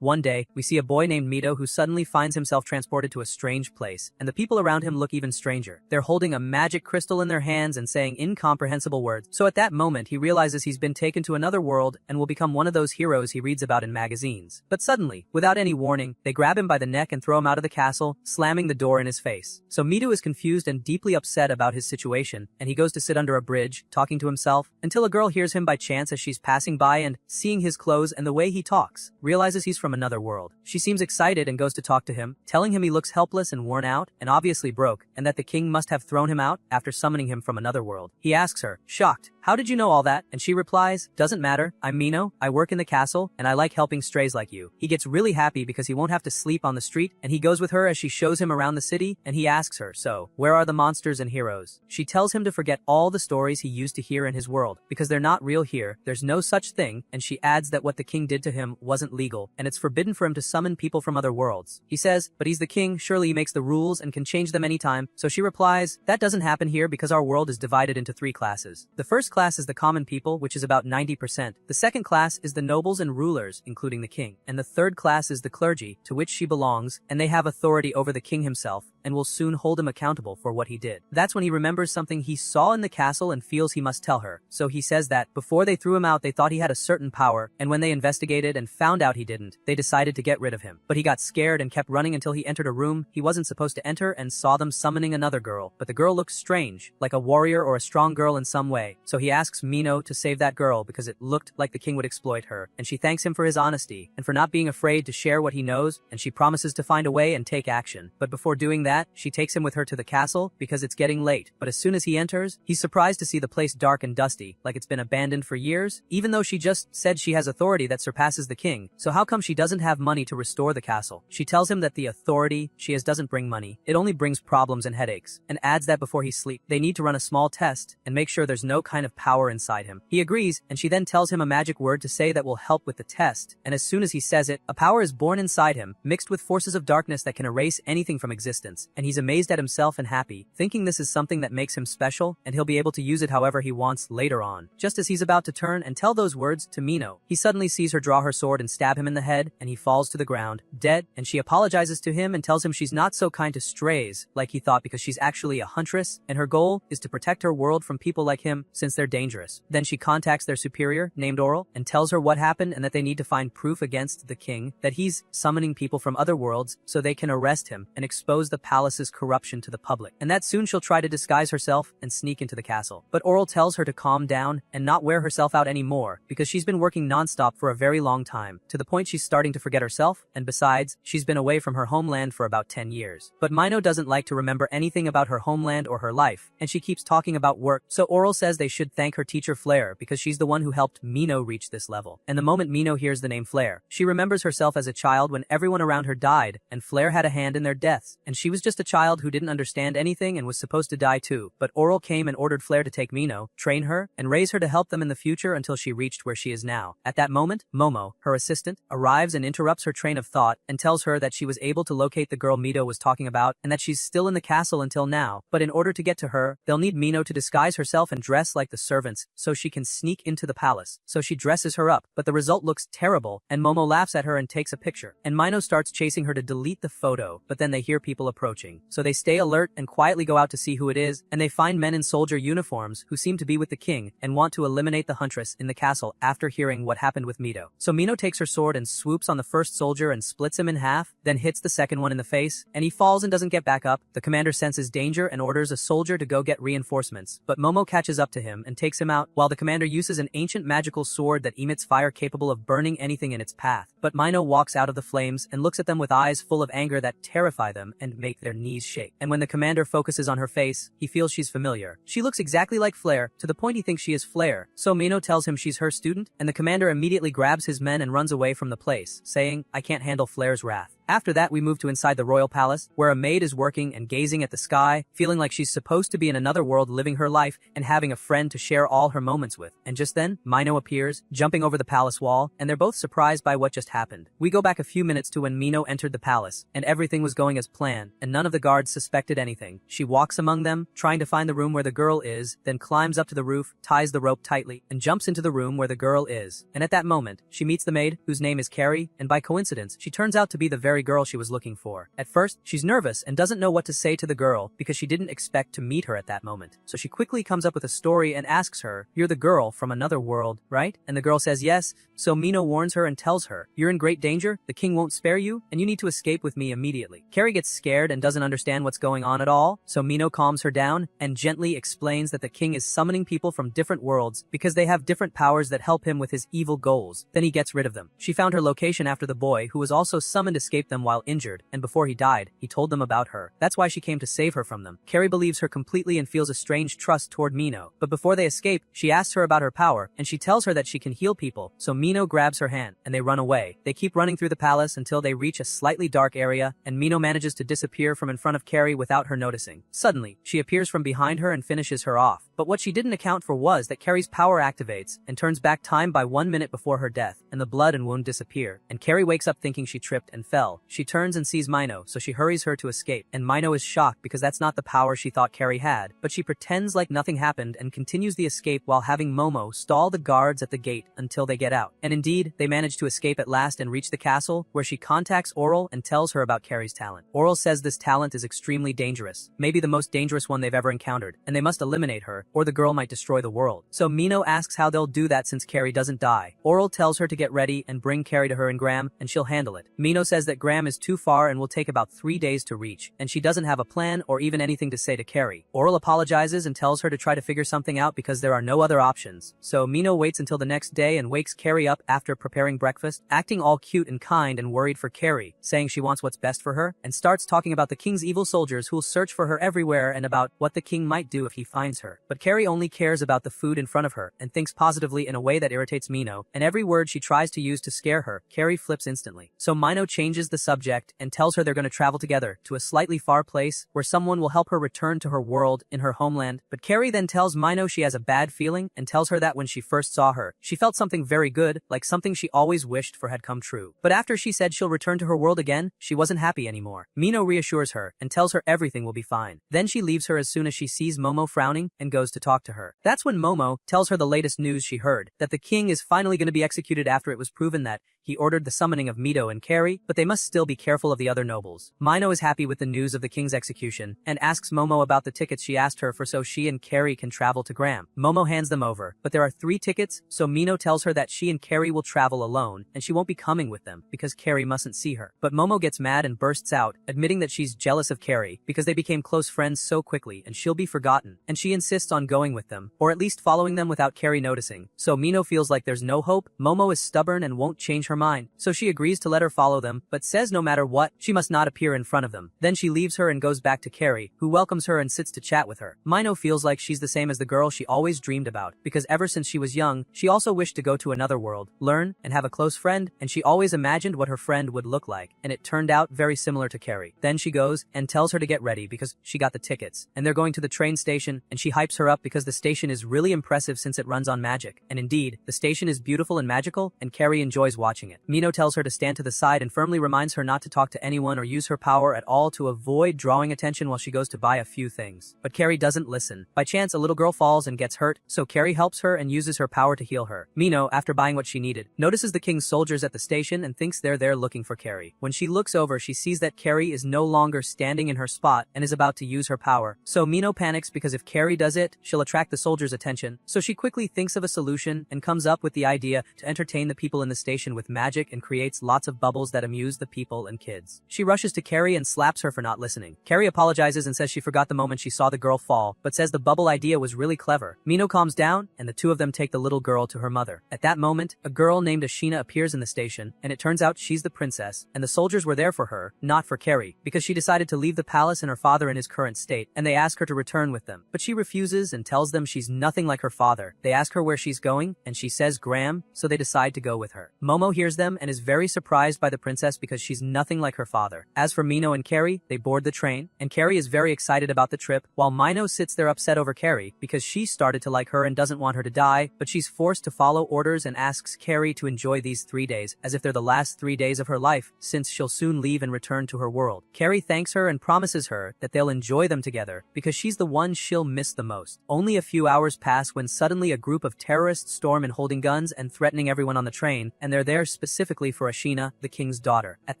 One day, we see a boy named Mito who suddenly finds himself transported to a strange place, and the people around him look even stranger. They're holding a magic crystal in their hands and saying incomprehensible words. So at that moment, he realizes he's been taken to another world and will become one of those heroes he reads about in magazines. But suddenly, without any warning, they grab him by the neck and throw him out of the castle, slamming the door in his face. So Mito is confused and deeply upset about his situation, and he goes to sit under a bridge, talking to himself, until a girl hears him by chance as she's passing by and, seeing his clothes and the way he talks, realizes he's from another world. She seems excited and goes to talk to him, telling him he looks helpless and worn out, and obviously broke, and that the king must have thrown him out after summoning him from another world. He asks her, shocked, "How did you know all that?" And she replies, "Doesn't matter, I'm Mino, I work in the castle, and I like helping strays like you." He gets really happy because he won't have to sleep on the street, and he goes with her as she shows him around the city, and he asks her, "So, where are the monsters and heroes?" She tells him to forget all the stories he used to hear in his world, because they're not real here, there's no such thing, and she adds that what the king did to him wasn't legal, and it's forbidden for him to summon people from other worlds. He says, but he's the king, surely he makes the rules and can change them anytime. So she replies, that doesn't happen here because our world is divided into 3 classes. The first class is the common people, which is about 90%. The second class is the nobles and rulers, including the king. And the third class is the clergy, to which she belongs, and they have authority over the king himself, and will soon hold him accountable for what he did. That's when he remembers something he saw in the castle and feels he must tell her. So he says that, before they threw him out they thought he had a certain power, and when they investigated and found out he didn't, they decided to get rid of him. But he got scared and kept running until he entered a room he wasn't supposed to enter and saw them summoning another girl. But the girl looks strange, like a warrior or a strong girl in some way. So he asks Mino to save that girl because it looked like the king would exploit her, and she thanks him for his honesty, and for not being afraid to share what he knows, and she promises to find a way and take action. But before doing that, she takes him with her to the castle, because it's getting late. But as soon as he enters, he's surprised to see the place dark and dusty, like it's been abandoned for years, even though she just said she has authority that surpasses the king. So how come she doesn't have money to restore the castle? She tells him that the authority she has doesn't bring money, it only brings problems and headaches, and adds that before he sleeps, they need to run a small test and make sure there's no kind of power inside him. He agrees, and she then tells him a magic word to say that will help with the test, and as soon as he says it, a power is born inside him, mixed with forces of darkness that can erase anything from existence, and he's amazed at himself and happy, thinking this is something that makes him special, and he'll be able to use it however he wants later on. Just as he's about to turn and tell those words to Mino, he suddenly sees her draw her sword and stab him in the head, and he falls to the ground, dead, and she apologizes to him and tells him she's not so kind to strays, like he thought, because she's actually a huntress, and her goal is to protect her world from people like him, since they're dangerous. Then she contacts their superior, named Oral, and tells her what happened and that they need to find proof against the king, that he's summoning people from other worlds so they can arrest him and expose the palace's corruption to the public, and that soon she'll try to disguise herself and sneak into the castle. But Oral tells her to calm down and not wear herself out anymore, because she's been working non-stop for a very long time, to the point she's starting to forget herself, and besides, she's been away from her homeland for about 10 years. But Mino doesn't like to remember anything about her homeland or her life, and she keeps talking about work, so Oral says they should thank her teacher Flair because she's the one who helped Mino reach this level. And the moment Mino hears the name Flair, she remembers herself as a child when everyone around her died, and Flair had a hand in their deaths, and she was just a child who didn't understand anything and was supposed to die too. But Oral came and ordered Flair to take Mino, train her, and raise her to help them in the future until she reached where she is now. At that moment, Momo, her assistant, arrives and interrupts her train of thought and tells her that she was able to locate the girl Mito was talking about and that she's still in the castle until now, but in order to get to her, they'll need Mino to disguise herself and dress like the servants so she can sneak into the palace. So she dresses her up, but the result looks terrible, and Momo laughs at her and takes a picture. And Mino starts chasing her to delete the photo, but then they hear people approaching. So they stay alert and quietly go out to see who it is, and they find men in soldier uniforms who seem to be with the king and want to eliminate the huntress in the castle after hearing what happened with Mito. So Mino takes her sword and swoops on the first soldier and splits him in half, then hits the second one in the face, and he falls and doesn't get back up. The commander senses danger and orders a soldier to go get reinforcements, but Momo catches up to him and takes him out, while the commander uses an ancient magical sword that emits fire capable of burning anything in its path. But Mino walks out of the flames and looks at them with eyes full of anger that terrify them and make their knees shake. And when the commander focuses on her face, he feels she's familiar. She looks exactly like Flair, to the point he thinks she is Flair. So Mino tells him she's her student, and the commander immediately grabs his men and runs away from the place, saying, I can't handle Flair's wrath. After that we move to inside the royal palace, where a maid is working and gazing at the sky, feeling like she's supposed to be in another world living her life and having a friend to share all her moments with. And just then, Mino appears, jumping over the palace wall, and they're both surprised by what just happened. We go back a few minutes to when Mino entered the palace, and everything was going as planned, and none of the guards suspected anything. She walks among them, trying to find the room where the girl is, then climbs up to the roof, ties the rope tightly, and jumps into the room where the girl is. And at that moment, she meets the maid, whose name is Carrie, and by coincidence, she turns out to be the very girl she was looking for. At first, she's nervous and doesn't know what to say to the girl because she didn't expect to meet her at that moment. So she quickly comes up with a story and asks her, "You're the girl from another world, right?" And the girl says yes, so Mino warns her and tells her, "You're in great danger, the king won't spare you, and you need to escape with me immediately." Carrie gets scared and doesn't understand what's going on at all, so Mino calms her down and gently explains that the king is summoning people from different worlds because they have different powers that help him with his evil goals. Then he gets rid of them. She found her location after the boy, who was also summoned, escaped them while injured, and before he died, he told them about her. That's why she came to save her from them. Carrie believes her completely and feels a strange trust toward Mino. But before they escape, she asks her about her power, and she tells her that she can heal people, so Mino grabs her hand, and they run away. They keep running through the palace until they reach a slightly dark area, and Mino manages to disappear from in front of Carrie without her noticing. Suddenly, she appears from behind her and finishes her off. But what she didn't account for was that Carrie's power activates and turns back time by 1 minute before her death, and the blood and wound disappear. And Carrie wakes up thinking she tripped and fell. She turns and sees Mino, so she hurries her to escape, and Mino is shocked because that's not the power she thought Carrie had. But she pretends like nothing happened and continues the escape while having Momo stall the guards at the gate until they get out. And indeed, they manage to escape at last and reach the castle, where she contacts Oral and tells her about Carrie's talent. Oral says this talent is extremely dangerous, maybe the most dangerous one they've ever encountered, and they must eliminate her, or the girl might destroy the world. So Mino asks how they'll do that since Carrie doesn't die. Oral tells her to get ready and bring Carrie to her in Graham, and she'll handle it. Mino says that Graham is too far and will take about 3 days to reach, and she doesn't have a plan or even anything to say to Carrie. Oral apologizes and tells her to try to figure something out because there are no other options. So Mino waits until the next day and wakes Carrie up after preparing breakfast, acting all cute and kind and worried for Carrie, saying she wants what's best for her, and starts talking about the king's evil soldiers who'll search for her everywhere and about what the king might do if he finds her. But Carrie only cares about the food in front of her and thinks positively in a way that irritates Mino, and every word she tries to use to scare her, Carrie flips instantly. So Mino changes the subject and tells her they're going to travel together to a slightly far place where someone will help her return to her world in her homeland. But Carrie then tells Mino she has a bad feeling and tells her that when she first saw her, she felt something very good, like something she always wished for had come true. But after she said she'll return to her world again, she wasn't happy anymore. Mino reassures her and tells her everything will be fine. Then she leaves her as soon as she sees Momo frowning and goes to talk to her. That's when Momo tells her the latest news she heard, that the king is finally going to be executed after it was proven that he ordered the summoning of Mito and Carrie, but they must still be careful of the other nobles. Mino is happy with the news of the king's execution and asks Momo about the tickets she asked her for so she and Carrie can travel to Graham. Momo hands them over, but there are 3 tickets, so Mino tells her that she and Carrie will travel alone and she won't be coming with them because Carrie mustn't see her. But Momo gets mad and bursts out, admitting that she's jealous of Carrie because they became close friends so quickly and she'll be forgotten, and she insists on going with them, or at least following them without Carrie noticing. So Mino feels like there's no hope. Momo is stubborn and won't change her mind, so she agrees to let her follow them, but says no matter what, she must not appear in front of them. Then she leaves her and goes back to Carrie, who welcomes her and sits to chat with her. Mino feels like she's the same as the girl she always dreamed about, because ever since she was young, she also wished to go to another world, learn, and have a close friend, and she always imagined what her friend would look like, and it turned out very similar to Carrie. Then she goes and tells her to get ready because she got the tickets, and they're going to the train station, and she hypes her up because the station is really impressive since it runs on magic. And indeed, the station is beautiful and magical, and Carrie enjoys watching it. Mino tells her to stand to the side and firmly reminds her not to talk to anyone or use her power at all to avoid drawing attention while she goes to buy a few things. But Carrie doesn't listen. By chance, a little girl falls and gets hurt, so Carrie helps her and uses her power to heal her. Mino, after buying what she needed, notices the king's soldiers at the station and thinks they're there looking for Carrie. When she looks over, she sees that Carrie is no longer standing in her spot and is about to use her power. So Mino panics because if Carrie does it, she'll attract the soldiers' attention. So she quickly thinks of a solution and comes up with the idea to entertain the people in the station with magic and creates lots of bubbles that amuse the people and kids. She rushes to Carrie and slaps her for not listening. Carrie apologizes and says she forgot the moment she saw the girl fall, but says the bubble idea was really clever. Mino calms down, and the two of them take the little girl to her mother. At that moment, a girl named Ashina appears in the station, and it turns out she's the princess, and the soldiers were there for her, not for Carrie, because she decided to leave the palace and her father in his current state, and they ask her to return with them. But she refuses and tells them she's nothing like her father. They ask her where she's going, and she says Graham, so they decide to go with her. Momo hears them and is very surprised by the princess because because she's nothing like her father. As for Mino and Carrie, they board the train, and Carrie is very excited about the trip, while Mino sits there upset over Carrie because she started to like her and doesn't want her to die, but she's forced to follow orders and asks Carrie to enjoy these 3 days as if they're the last 3 days of her life, since she'll soon leave and return to her world. Carrie thanks her and promises her that they'll enjoy them together because she's the one she'll miss the most. Only a few hours pass when suddenly a group of terrorists storm in holding guns and threatening everyone on the train, and they're there specifically for Ashina, the king's daughter. At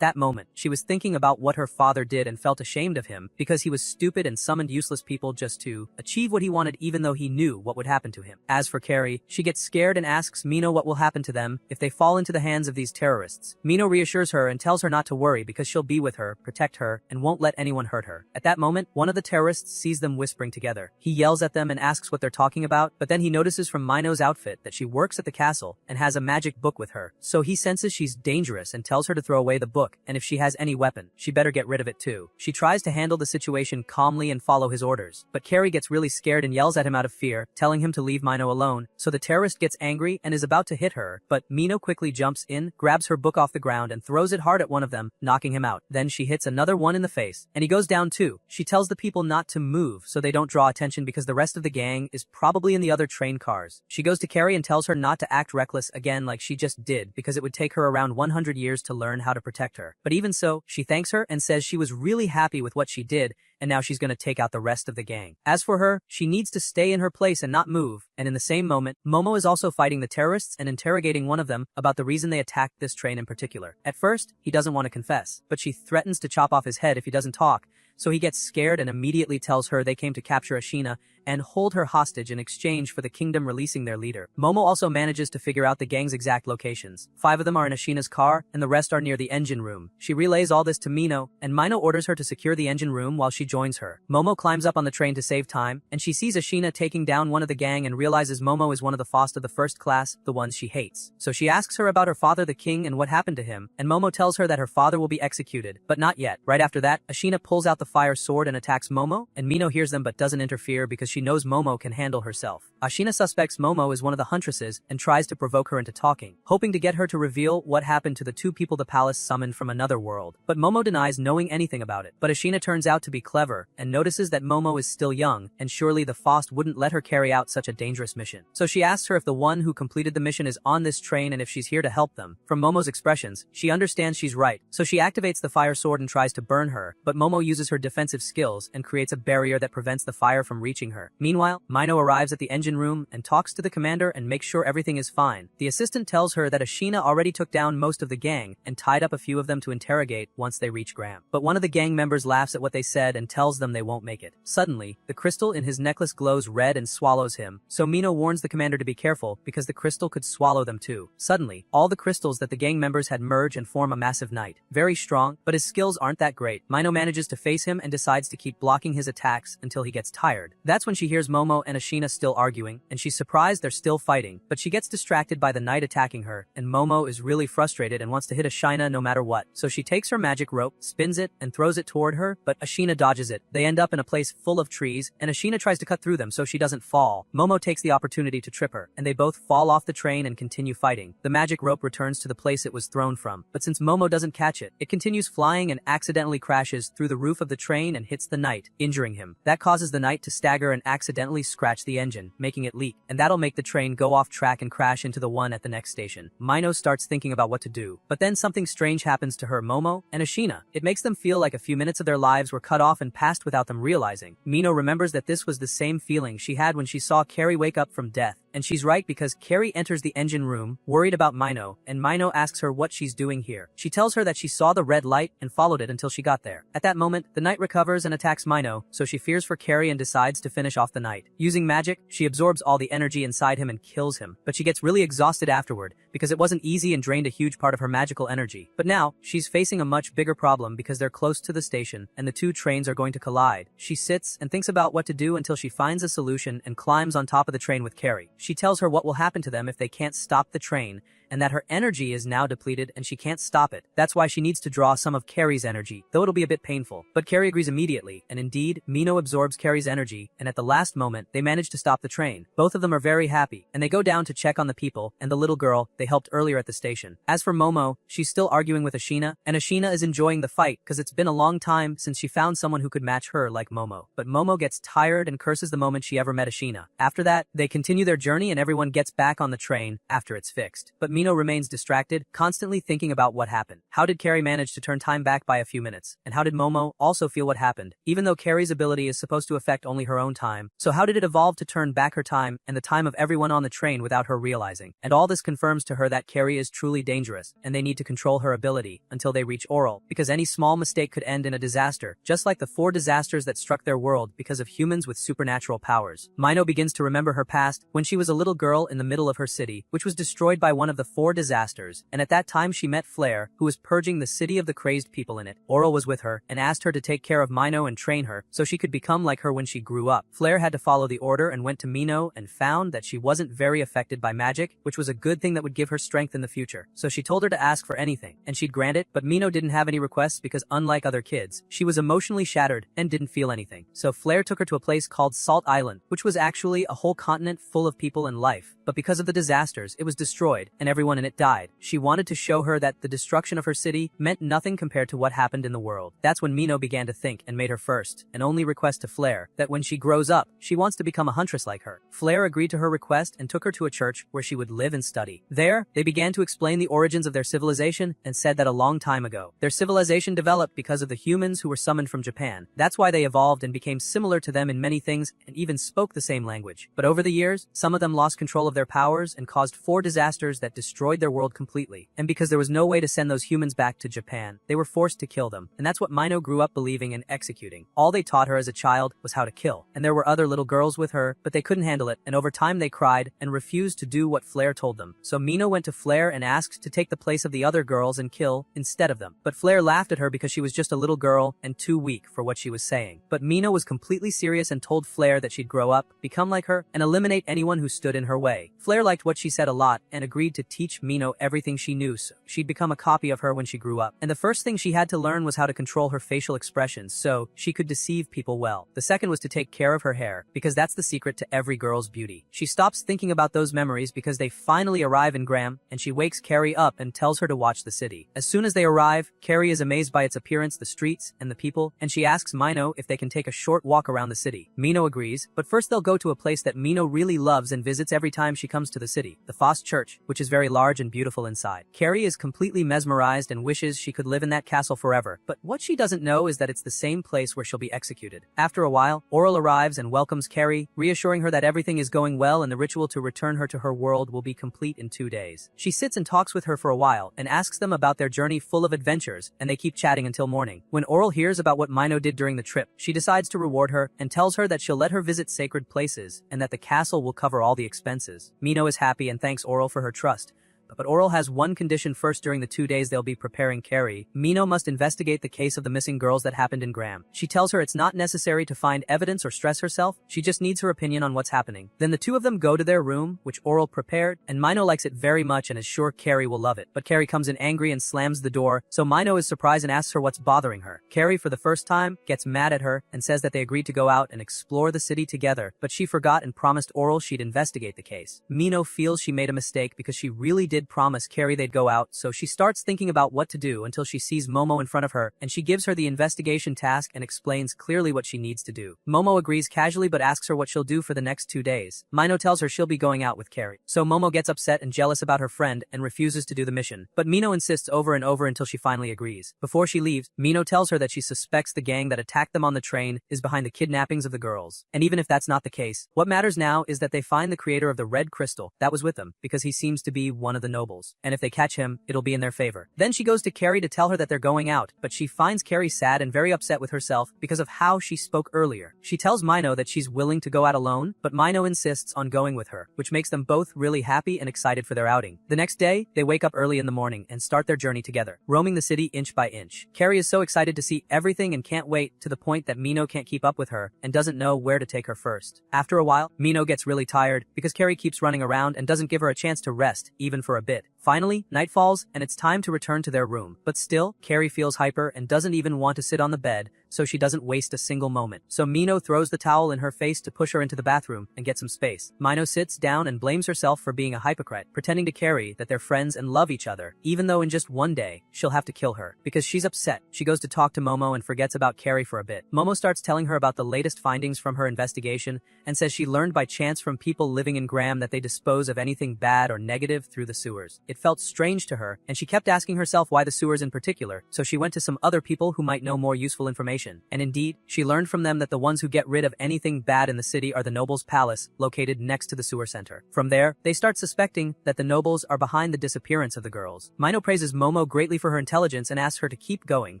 that moment, she was thinking about what her father did and felt ashamed of him because he was stupid and summoned useless people just to achieve what he wanted, even though he knew what would happen to him. As for Carrie, she gets scared and asks Mino what will happen to them if they fall into the hands of these terrorists. Mino reassures her and tells her not to worry because she'll be with her, protect her, and won't let anyone hurt her. At that moment, one of the terrorists sees them whispering together. He yells at them and asks what they're talking about, but then he notices from Mino's outfit that she works at the castle and has a magic book with her. So he senses she's dangerous and tells her to throw away the book, and if she has any weapon, she better get rid of it too. She tries to handle the situation calmly and follow his orders, but Carrie gets really scared and yells at him out of fear, telling him to leave Mino alone, so the terrorist gets angry and is about to hit her, but Mino quickly jumps in, grabs her book off the ground and throws it hard at one of them, knocking him out. Then she hits another one in the face, and he goes down too. She tells the people not to move so they don't draw attention because the rest of the gang is probably in the other train cars. She goes to Carrie and tells her not to act reckless again like she just did because it would take her around 100 years to learn how to protect her. But even so, she thanks her and says she was really happy with what she did, and now she's going to take out the rest of the gang. As for her, she needs to stay in her place and not move, and in the same moment, Momo is also fighting the terrorists and interrogating one of them about the reason they attacked this train in particular. At first, he doesn't want to confess, but she threatens to chop off his head if he doesn't talk, so he gets scared and immediately tells her they came to capture Ashina and hold her hostage in exchange for the kingdom releasing their leader. Momo also manages to figure out the gang's exact locations. 5 of them are in Ashina's car, and the rest are near the engine room. She relays all this to Mino, and Mino orders her to secure the engine room while she joins her. Momo climbs up on the train to save time, and she sees Ashina taking down one of the gang and realizes Momo is one of the Faust of the first class, the ones she hates. So she asks her about her father the king and what happened to him, and Momo tells her that her father will be executed, but not yet. Right after that, Ashina pulls out the fire sword and attacks Momo, and Mino hears them but doesn't interfere because she knows Momo can handle herself. Ashina suspects Momo is one of the huntresses and tries to provoke her into talking, hoping to get her to reveal what happened to the 2 people the palace summoned from another world. But Momo denies knowing anything about it. But Ashina turns out to be clever and notices that Momo is still young, and surely the Faust wouldn't let her carry out such a dangerous mission. So she asks her if the one who completed the mission is on this train and if she's here to help them. From Momo's expressions, she understands she's right, so she activates the fire sword and tries to burn her, but Momo uses her defensive skills and creates a barrier that prevents the fire from reaching her. Meanwhile, Mino arrives at the engine room and talks to the commander and makes sure everything is fine. The assistant tells her that Ashina already took down most of the gang and tied up a few of them to interrogate once they reach Graham. But one of the gang members laughs at what they said and tells them they won't make it. Suddenly, the crystal in his necklace glows red and swallows him, so Mino warns the commander to be careful because the crystal could swallow them too. Suddenly, all the crystals that the gang members had merge and form a massive knight. Very strong, but his skills aren't that great. Mino manages to face him and decides to keep blocking his attacks until he gets tired. That's when she hears Momo and Ashina still arguing, and she's surprised they're still fighting, but she gets distracted by the knight attacking her, and Momo is really frustrated and wants to hit Ashina no matter what. So she takes her magic rope, spins it, and throws it toward her, but Ashina dodges it. They end up in a place full of trees, and Ashina tries to cut through them so she doesn't fall. Momo takes the opportunity to trip her, and they both fall off the train and continue fighting. The magic rope returns to the place it was thrown from, but since Momo doesn't catch it, it continues flying and accidentally crashes through the roof of the train and hits the knight, injuring him. That causes the knight to stagger and accidentally scratch the engine, making it leak, and that'll make the train go off track and crash into the one at the next station. Mino starts thinking about what to do, but then something strange happens to her, Momo, and Ashina. It makes them feel like a few minutes of their lives were cut off and passed without them realizing. Mino remembers that this was the same feeling she had when she saw Carrie wake up from death. And she's right because Carrie enters the engine room, worried about Mino, and Mino asks her what she's doing here. She tells her that she saw the red light and followed it until she got there. At that moment, the knight recovers and attacks Mino, so she fears for Carrie and decides to finish off the knight. Using magic, she absorbs all the energy inside him and kills him, but she gets really exhausted afterward because it wasn't easy and drained a huge part of her magical energy. But now, she's facing a much bigger problem because they're close to the station and the 2 trains are going to collide. She sits and thinks about what to do until she finds a solution and climbs on top of the train with Carrie. She tells her what will happen to them if they can't stop the train, and that her energy is now depleted and she can't stop it. That's why she needs to draw some of Carrie's energy, though it'll be a bit painful. But Carrie agrees immediately, and indeed, Mino absorbs Carrie's energy, and at the last moment, they manage to stop the train. Both of them are very happy, and they go down to check on the people and the little girl they helped earlier at the station. As for Momo, she's still arguing with Ashina, and Ashina is enjoying the fight because it's been a long time since she found someone who could match her like Momo. But Momo gets tired and curses the moment she ever met Ashina. After that, they continue their journey and everyone gets back on the train after it's fixed. But Mino remains distracted, constantly thinking about what happened. How did Carrie manage to turn time back by a few minutes? And how did Momo also feel what happened? Even though Carrie's ability is supposed to affect only her own time, so how did it evolve to turn back her time and the time of everyone on the train without her realizing? And all this confirms to her that Carrie is truly dangerous, and they need to control her ability until they reach Oral, because any small mistake could end in a disaster, just like the 4 disasters that struck their world because of humans with supernatural powers. Mino begins to remember her past when she was a little girl in the middle of her city, which was destroyed by one of the 4 disasters, and at that time she met Flair, who was purging the city of the crazed people in it. Oral was with her and asked her to take care of Mino and train her so she could become like her when she grew up. Flair had to follow the order and went to Mino and found that she wasn't very affected by magic, which was a good thing that would give her strength in the future. So she told her to ask for anything, and she'd grant it, but Mino didn't have any requests because unlike other kids, she was emotionally shattered and didn't feel anything. So Flair took her to a place called Salt Island, which was actually a whole continent full of people and life. But because of the disasters, it was destroyed, and everyone in it died. She wanted to show her that the destruction of her city meant nothing compared to what happened in the world. That's when Mino began to think and made her first and only request to Flair that when she grows up, she wants to become a huntress like her. Flair agreed to her request and took her to a church where she would live and study. There, they began to explain the origins of their civilization and said that a long time ago, their civilization developed because of the humans who were summoned from Japan. That's why they evolved and became similar to them in many things and even spoke the same language. But over the years, some of them lost control of their powers and caused 4 disasters that destroyed their world completely. And because there was no way to send those humans back to Japan, they were forced to kill them. And that's what Mino grew up believing and executing. All they taught her as a child was how to kill. And there were other little girls with her, but they couldn't handle it, and over time they cried and refused to do what Flair told them. So Mino went to Flair and asked to take the place of the other girls and kill instead of them. But Flair laughed at her because she was just a little girl and too weak for what she was saying. But Mino was completely serious and told Flair that she'd grow up, become like her, and eliminate anyone who stood in her way. Flair liked what she said a lot and agreed to teach Mino everything she knew so she'd become a copy of her when she grew up. And the first thing she had to learn was how to control her facial expressions so she could deceive people well. The second was to take care of her hair, because that's the secret to every girl's beauty. She stops thinking about those memories because they finally arrive in Graham, and she wakes Carrie up and tells her to watch the city. As soon as they arrive, Carrie is amazed by its appearance, the streets, and the people, and she asks Mino if they can take a short walk around the city. Mino agrees, but first they'll go to a place that Mino really loves and visits every time she comes to the city, the Foss Church, which is very large and beautiful inside. Carrie is completely mesmerized and wishes she could live in that castle forever, but what she doesn't know is that it's the same place where she'll be executed. After a while, Oral arrives and welcomes Carrie, reassuring her that everything is going well and the ritual to return her to her world will be complete in 2 days. She sits and talks with her for a while and asks them about their journey full of adventures, and they keep chatting until morning. When Oral hears about what Mino did during the trip, she decides to reward her and tells her that she'll let her visit sacred places and that the castle will cover all the expenses. Mino is happy and thanks Oral for her trust. But Oral has one condition first. During the 2 days they'll be preparing Carrie, Mino must investigate the case of the missing girls that happened in Graham. She tells her it's not necessary to find evidence or stress herself, she just needs her opinion on what's happening. Then the two of them go to their room, which Oral prepared, and Mino likes it very much and is sure Carrie will love it. But Carrie comes in angry and slams the door, so Mino is surprised and asks her what's bothering her. Carrie, for the first time, gets mad at her and says that they agreed to go out and explore the city together, but she forgot and promised Oral she'd investigate the case. Mino feels she made a mistake because she really did promise Carrie they'd go out, so she starts thinking about what to do until she sees Momo in front of her, and she gives her the investigation task and explains clearly what she needs to do. Momo agrees casually but asks her what she'll do for the next 2 days. Mino tells her she'll be going out with Carrie. So Momo gets upset and jealous about her friend and refuses to do the mission, but Mino insists over and over until she finally agrees. Before she leaves, Mino tells her that she suspects the gang that attacked them on the train is behind the kidnappings of the girls. And even if that's not the case, what matters now is that they find the creator of the red crystal that was with them, because he seems to be one of the nobles. And if they catch him, it'll be in their favor. Then she goes to Carrie to tell her that they're going out, but she finds Carrie sad and very upset with herself because of how she spoke earlier. She tells Mino that she's willing to go out alone, but Mino insists on going with her, which makes them both really happy and excited for their outing. The next day, they wake up early in the morning and start their journey together, roaming the city inch by inch. Carrie is so excited to see everything and can't wait, to the point that Mino can't keep up with her and doesn't know where to take her first. After a while, Mino gets really tired because Carrie keeps running around and doesn't give her a chance to rest, even for a bit. Finally, night falls, and it's time to return to their room. But still, Carrie feels hyper and doesn't even want to sit on the bed, so she doesn't waste a single moment. So Mino throws the towel in her face to push her into the bathroom and get some space. Mino sits down and blames herself for being a hypocrite, pretending to Carrie that they're friends and love each other, even though in just one day, she'll have to kill her. Because she's upset, she goes to talk to Momo and forgets about Carrie for a bit. Momo starts telling her about the latest findings from her investigation and says she learned by chance from people living in Graham that they dispose of anything bad or negative through the sewers. It felt strange to her, and she kept asking herself why the sewers in particular, so she went to some other people who might know more useful information. And indeed, she learned from them that the ones who get rid of anything bad in the city are the nobles' palace, located next to the sewer center. From there, they start suspecting that the nobles are behind the disappearance of the girls. Mino praises Momo greatly for her intelligence and asks her to keep going,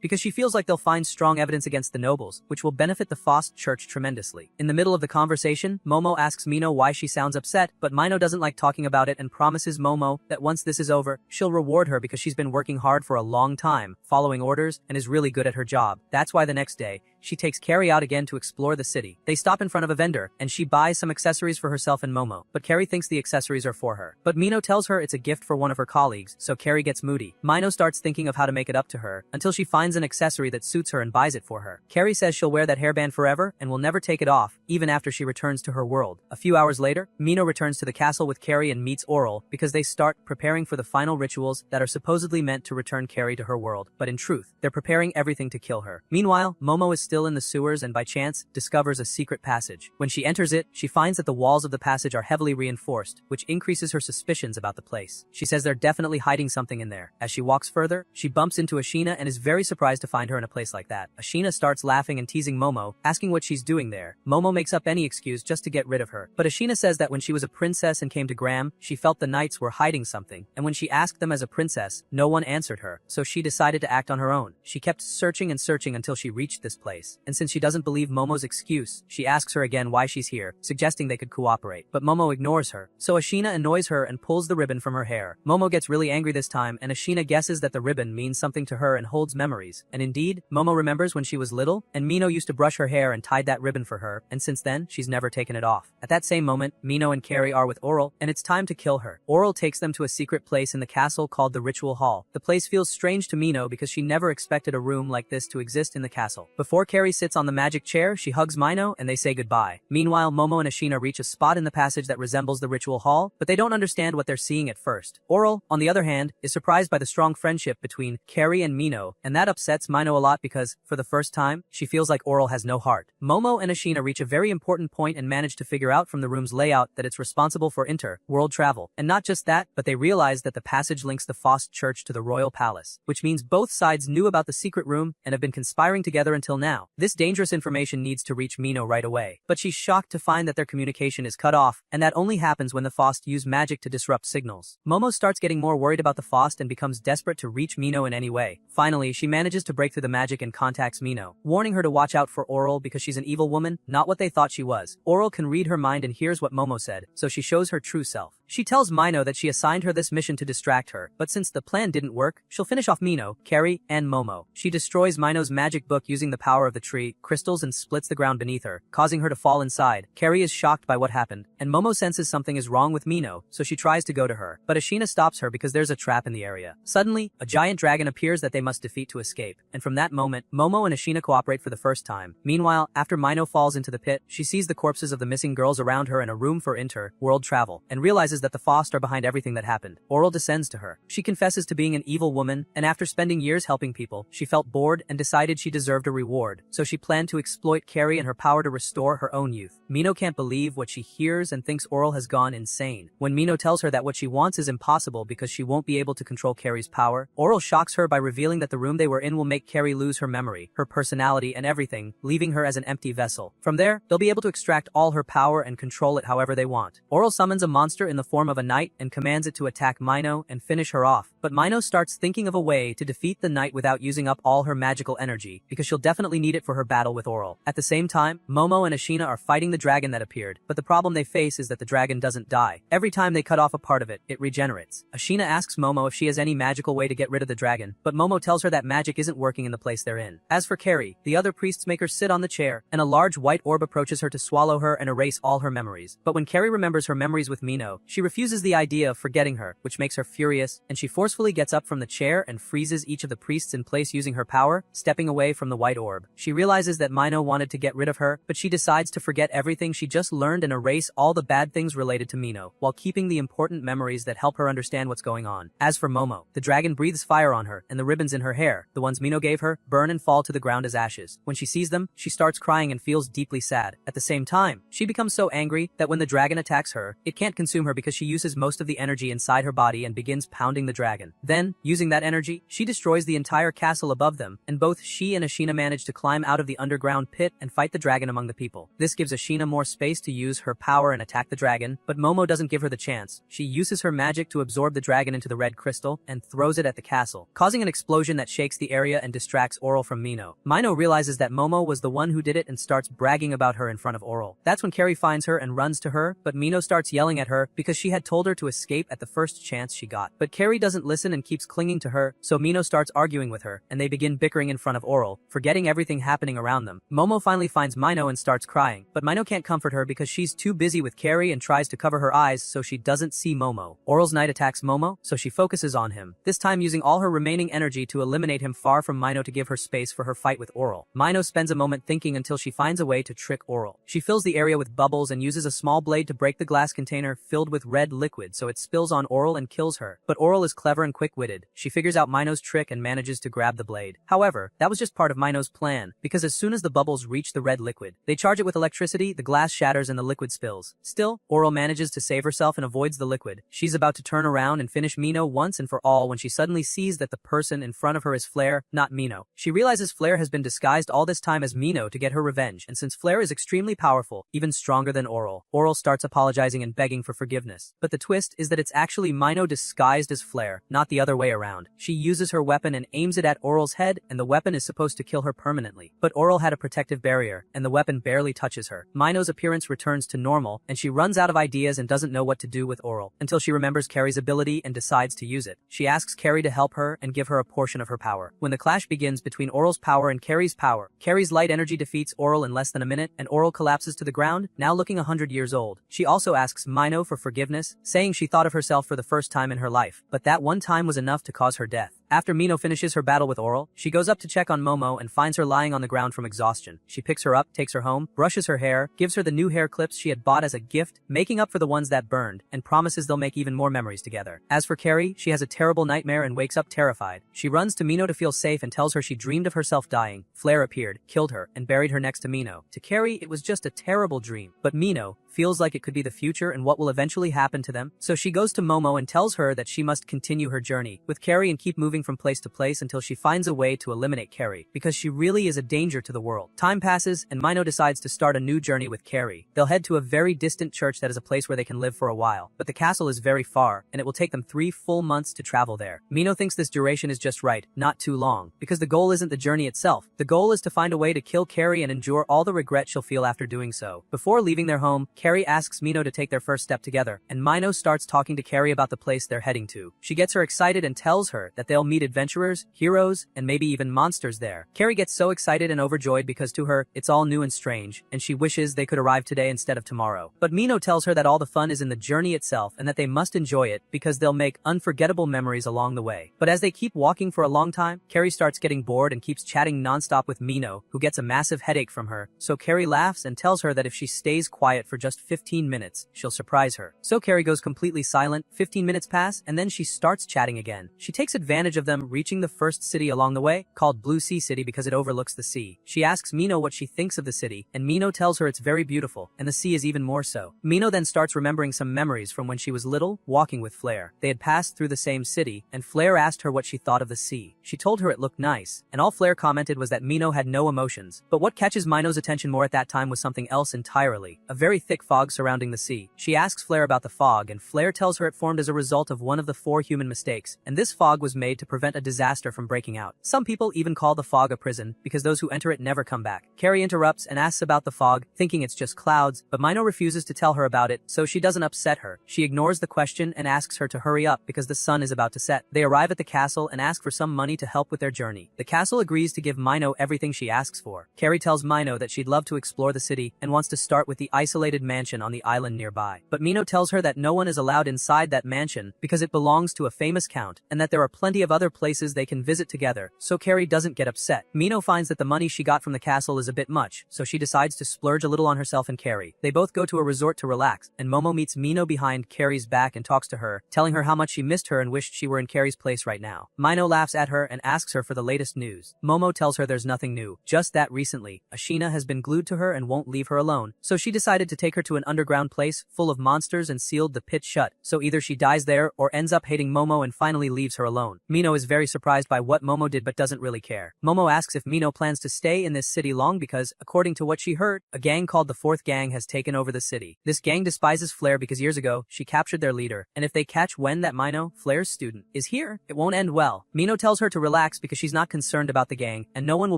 because she feels like they'll find strong evidence against the nobles, which will benefit the Faust Church tremendously. In the middle of the conversation, Momo asks Mino why she sounds upset, but Mino doesn't like talking about it and promises Momo that once this is over, she'll reward her because she's been working hard for a long time, following orders, and is really good at her job. That's why the next day, she takes Carrie out again to explore the city. They stop in front of a vendor, and she buys some accessories for herself and Momo, but Carrie thinks the accessories are for her. But Mino tells her it's a gift for one of her colleagues, so Carrie gets moody. Mino starts thinking of how to make it up to her, until she finds an accessory that suits her and buys it for her. Carrie says she'll wear that hairband forever, and will never take it off, even after she returns to her world. A few hours later, Mino returns to the castle with Carrie and meets Oral, because they start preparing for the final rituals that are supposedly meant to return Carrie to her world. But in truth, they're preparing everything to kill her. Meanwhile, Momo is still in the sewers and by chance, discovers a secret passage. When she enters it, she finds that the walls of the passage are heavily reinforced, which increases her suspicions about the place. She says they're definitely hiding something in there. As she walks further, she bumps into Ashina and is very surprised to find her in a place like that. Ashina starts laughing and teasing Momo, asking what she's doing there. Momo makes up any excuse just to get rid of her. But Ashina says that when she was a princess and came to Graham, she felt the knights were hiding something, and when she asked them as a princess, no one answered her, so she decided to act on her own. She kept searching and searching until she reached this place, and since she doesn't believe Momo's excuse, she asks her again why she's here, suggesting they could cooperate. But Momo ignores her, so Ashina annoys her and pulls the ribbon from her hair. Momo gets really angry this time, and Ashina guesses that the ribbon means something to her and holds memories. And indeed, Momo remembers when she was little, and Mino used to brush her hair and tied that ribbon for her, and since then, she's never taken it off. At that same moment, Mino and Carrie are with Oral, and it's time to kill her. Oral takes them to a secret place in the castle called the Ritual Hall. The place feels strange to Mino because she never expected a room like this to exist in the castle. Before Carrie sits on the magic chair, she hugs Mino and they say goodbye. Meanwhile, Momo and Ashina reach a spot in the passage that resembles the Ritual Hall, but they don't understand what they're seeing at first. Oral, on the other hand, is surprised by the strong friendship between Carrie and Mino, and that upsets Mino a lot because, for the first time, she feels like Oral has no heart. Momo and Ashina reach a very important point and manage to figure out from the room's layout that it's responsible for inter-world travel. And not just that, but they realize that the passage links the Faust Church to the royal palace, which means both sides knew about the secret room and have been conspiring together until now. This dangerous information needs to reach Mino right away, but she's shocked to find that their communication is cut off, and that only happens when the Faust use magic to disrupt signals. Momo starts getting more worried about the Faust and becomes desperate to reach Mino in any way. Finally, she manages to break through the magic and contacts Mino, warning her to watch out for Oral because she's an evil woman, not what they thought she was. Oral can read her mind and hears what Momo said, so she shows her true self. She tells Mino that she assigned her this mission to distract her, but since the plan didn't work, she'll finish off Mino, Carrie, and Momo. She destroys Mino's magic book using the power of the tree, crystals, and splits the ground beneath her, causing her to fall inside. Carrie is shocked by what happened, and Momo senses something is wrong with Mino, so she tries to go to her, but Ashina stops her because there's a trap in the area. Suddenly, a giant dragon appears that they must defeat to escape, and from that moment, Momo and Ashina cooperate for the first time. Meanwhile, after Mino falls into the pit, she sees the corpses of the missing girls around her in a room for inter-world travel, and realizes that the Faust are behind everything that happened. Oral descends to her. She confesses to being an evil woman, and after spending years helping people, she felt bored and decided she deserved a reward, so she planned to exploit Carrie and her power to restore her own youth. Mino can't believe what she hears and thinks Oral has gone insane. When Mino tells her that what she wants is impossible because she won't be able to control Carrie's power, Oral shocks her by revealing that the room they were in will make Carrie lose her memory, her personality, and everything, leaving her as an empty vessel. From there, they'll be able to extract all her power and control it however they want. Oral summons a monster in the form of a knight and commands it to attack Mino and finish her off, but Mino starts thinking of a way to defeat the knight without using up all her magical energy, because she'll definitely need it for her battle with Oral. At the same time, Momo and Ashina are fighting the dragon that appeared, but the problem they face is that the dragon doesn't die. Every time they cut off a part of it, it regenerates. Ashina asks Momo if she has any magical way to get rid of the dragon, but Momo tells her that magic isn't working in the place they're in. As for Carrie, the other priests make her sit on the chair, and a large white orb approaches her to swallow her and erase all her memories. But when Carrie remembers her memories with Mino, she She refuses the idea of forgetting her, which makes her furious, and she forcefully gets up from the chair and freezes each of the priests in place using her power, stepping away from the white orb. She realizes that Mino wanted to get rid of her, but she decides to forget everything she just learned and erase all the bad things related to Mino, while keeping the important memories that help her understand what's going on. As for Momo, the dragon breathes fire on her, and the ribbons in her hair, the ones Mino gave her, burn and fall to the ground as ashes. When she sees them, she starts crying and feels deeply sad. At the same time, she becomes so angry that when the dragon attacks her, it can't consume her because she uses most of the energy inside her body and begins pounding the dragon. Then, using that energy, she destroys the entire castle above them, and both she and Ashina manage to climb out of the underground pit and fight the dragon among the people. This gives Ashina more space to use her power and attack the dragon, but Momo doesn't give her the chance. She uses her magic to absorb the dragon into the red crystal and throws it at the castle, causing an explosion that shakes the area and distracts Oral from Mino. Mino realizes that Momo was the one who did it and starts bragging about her in front of Oral. That's when Carrie finds her and runs to her, but Mino starts yelling at her because she had told her to escape at the first chance she got. But Carrie doesn't listen and keeps clinging to her, so Mino starts arguing with her, and they begin bickering in front of Oral, forgetting everything happening around them. Momo finally finds Mino and starts crying, but Mino can't comfort her because she's too busy with Carrie and tries to cover her eyes so she doesn't see Momo. Oral's knight attacks Momo, so she focuses on him, this time using all her remaining energy to eliminate him far from Mino to give her space for her fight with Oral. Mino spends a moment thinking until she finds a way to trick Oral. She fills the area with bubbles and uses a small blade to break the glass container filled with red liquid so it spills on Oral and kills her. But Oral is clever and quick-witted. She figures out Mino's trick and manages to grab the blade. However, that was just part of Mino's plan, because as soon as the bubbles reach the red liquid, they charge it with electricity, the glass shatters and the liquid spills. Still, Oral manages to save herself and avoids the liquid. She's about to turn around and finish Mino once and for all when she suddenly sees that the person in front of her is Flare, not Mino. She realizes Flare has been disguised all this time as Mino to get her revenge, and since Flare is extremely powerful, even stronger than Oral, Oral starts apologizing and begging for forgiveness. But the twist is that it's actually Mino disguised as Flare, not the other way around. She uses her weapon and aims it at Oral's head, and the weapon is supposed to kill her permanently. But Oral had a protective barrier, and the weapon barely touches her. Mino's appearance returns to normal, and she runs out of ideas and doesn't know what to do with Oral, until she remembers Carrie's ability and decides to use it. She asks Carrie to help her and give her a portion of her power. When the clash begins between Oral's power and Carrie's power, Carrie's light energy defeats Oral in less than a minute, and Oral collapses to the ground, now looking 100 years old. She also asks Mino for forgiveness, saying she thought of herself for the first time in her life, but that one time was enough to cause her death. After Mino finishes her battle with Oral, she goes up to check on Momo and finds her lying on the ground from exhaustion. She picks her up, takes her home, brushes her hair, gives her the new hair clips she had bought as a gift, making up for the ones that burned, and promises they'll make even more memories together. As for Carrie, she has a terrible nightmare and wakes up terrified. She runs to Mino to feel safe and tells her she dreamed of herself dying. Flare appeared, killed her, and buried her next to Mino. To Carrie, it was just a terrible dream. But Mino feels like it could be the future and what will eventually happen to them, so she goes to Momo and tells her that she must continue her journey with Carrie and keep moving from place to place until she finds a way to eliminate Carrie, because she really is a danger to the world. Time passes, and Mino decides to start a new journey with Carrie. They'll head to a very distant church that is a place where they can live for a while, but the castle is very far, and it will take them 3 full months to travel there. Mino thinks this duration is just right, not too long, because the goal isn't the journey itself. The goal is to find a way to kill Carrie and endure all the regret she'll feel after doing so. Before leaving their home, Carrie asks Mino to take their first step together, and Mino starts talking to Carrie about the place they're heading to. She gets her excited and tells her that they'll meet adventurers, heroes, and maybe even monsters there. Carrie gets so excited and overjoyed because to her, it's all new and strange, and she wishes they could arrive today instead of tomorrow. But Mino tells her that all the fun is in the journey itself and that they must enjoy it because they'll make unforgettable memories along the way. But as they keep walking for a long time, Carrie starts getting bored and keeps chatting nonstop with Mino, who gets a massive headache from her. So Carrie laughs and tells her that if she stays quiet for just 15 minutes, she'll surprise her. So Carrie goes completely silent, 15 minutes pass, and then she starts chatting again. She takes advantage of them reaching the first city along the way, called Blue Sea City because it overlooks the sea. She asks Mino what she thinks of the city, and Mino tells her it's very beautiful, and the sea is even more so. Mino then starts remembering some memories from when she was little, walking with Flare. They had passed through the same city, and Flare asked her what she thought of the sea. She told her it looked nice, and all Flare commented was that Mino had no emotions. But what catches Mino's attention more at that time was something else entirely, a very thick fog surrounding the sea. She asks Flare about the fog, and Flare tells her it formed as a result of one of the 4 human mistakes, and this fog was made to prevent a disaster from breaking out. Some people even call the fog a prison, because those who enter it never come back. Carrie interrupts and asks about the fog, thinking it's just clouds, but Mino refuses to tell her about it, so she doesn't upset her. She ignores the question and asks her to hurry up because the sun is about to set. They arrive at the castle and ask for some money to help with their journey. The castle agrees to give Mino everything she asks for. Carrie tells Mino that she'd love to explore the city and wants to start with the isolated mansion on the island nearby. But Mino tells her that no one is allowed inside that mansion because it belongs to a famous count and that there are plenty of other places they can visit together, so Carrie doesn't get upset. Mino finds that the money she got from the castle is a bit much, so she decides to splurge a little on herself and Carrie. They both go to a resort to relax, and Momo meets Mino behind Carrie's back and talks to her, telling her how much she missed her and wished she were in Carrie's place right now. Mino laughs at her and asks her for the latest news. Momo tells her there's nothing new, just that recently, Ashina has been glued to her and won't leave her alone, so she decided to take her to an underground place full of monsters and sealed the pit shut, so either she dies there or ends up hating Momo and finally leaves her alone. Mino is very surprised by what Momo did but doesn't really care. Momo asks if Mino plans to stay in this city long because, according to what she heard, a gang called the Fourth Gang has taken over the city. This gang despises Flare because years ago, she captured their leader, and if they catch Wen, that Mino, Flare's student, is here, it won't end well. Mino tells her to relax because she's not concerned about the gang, and no one will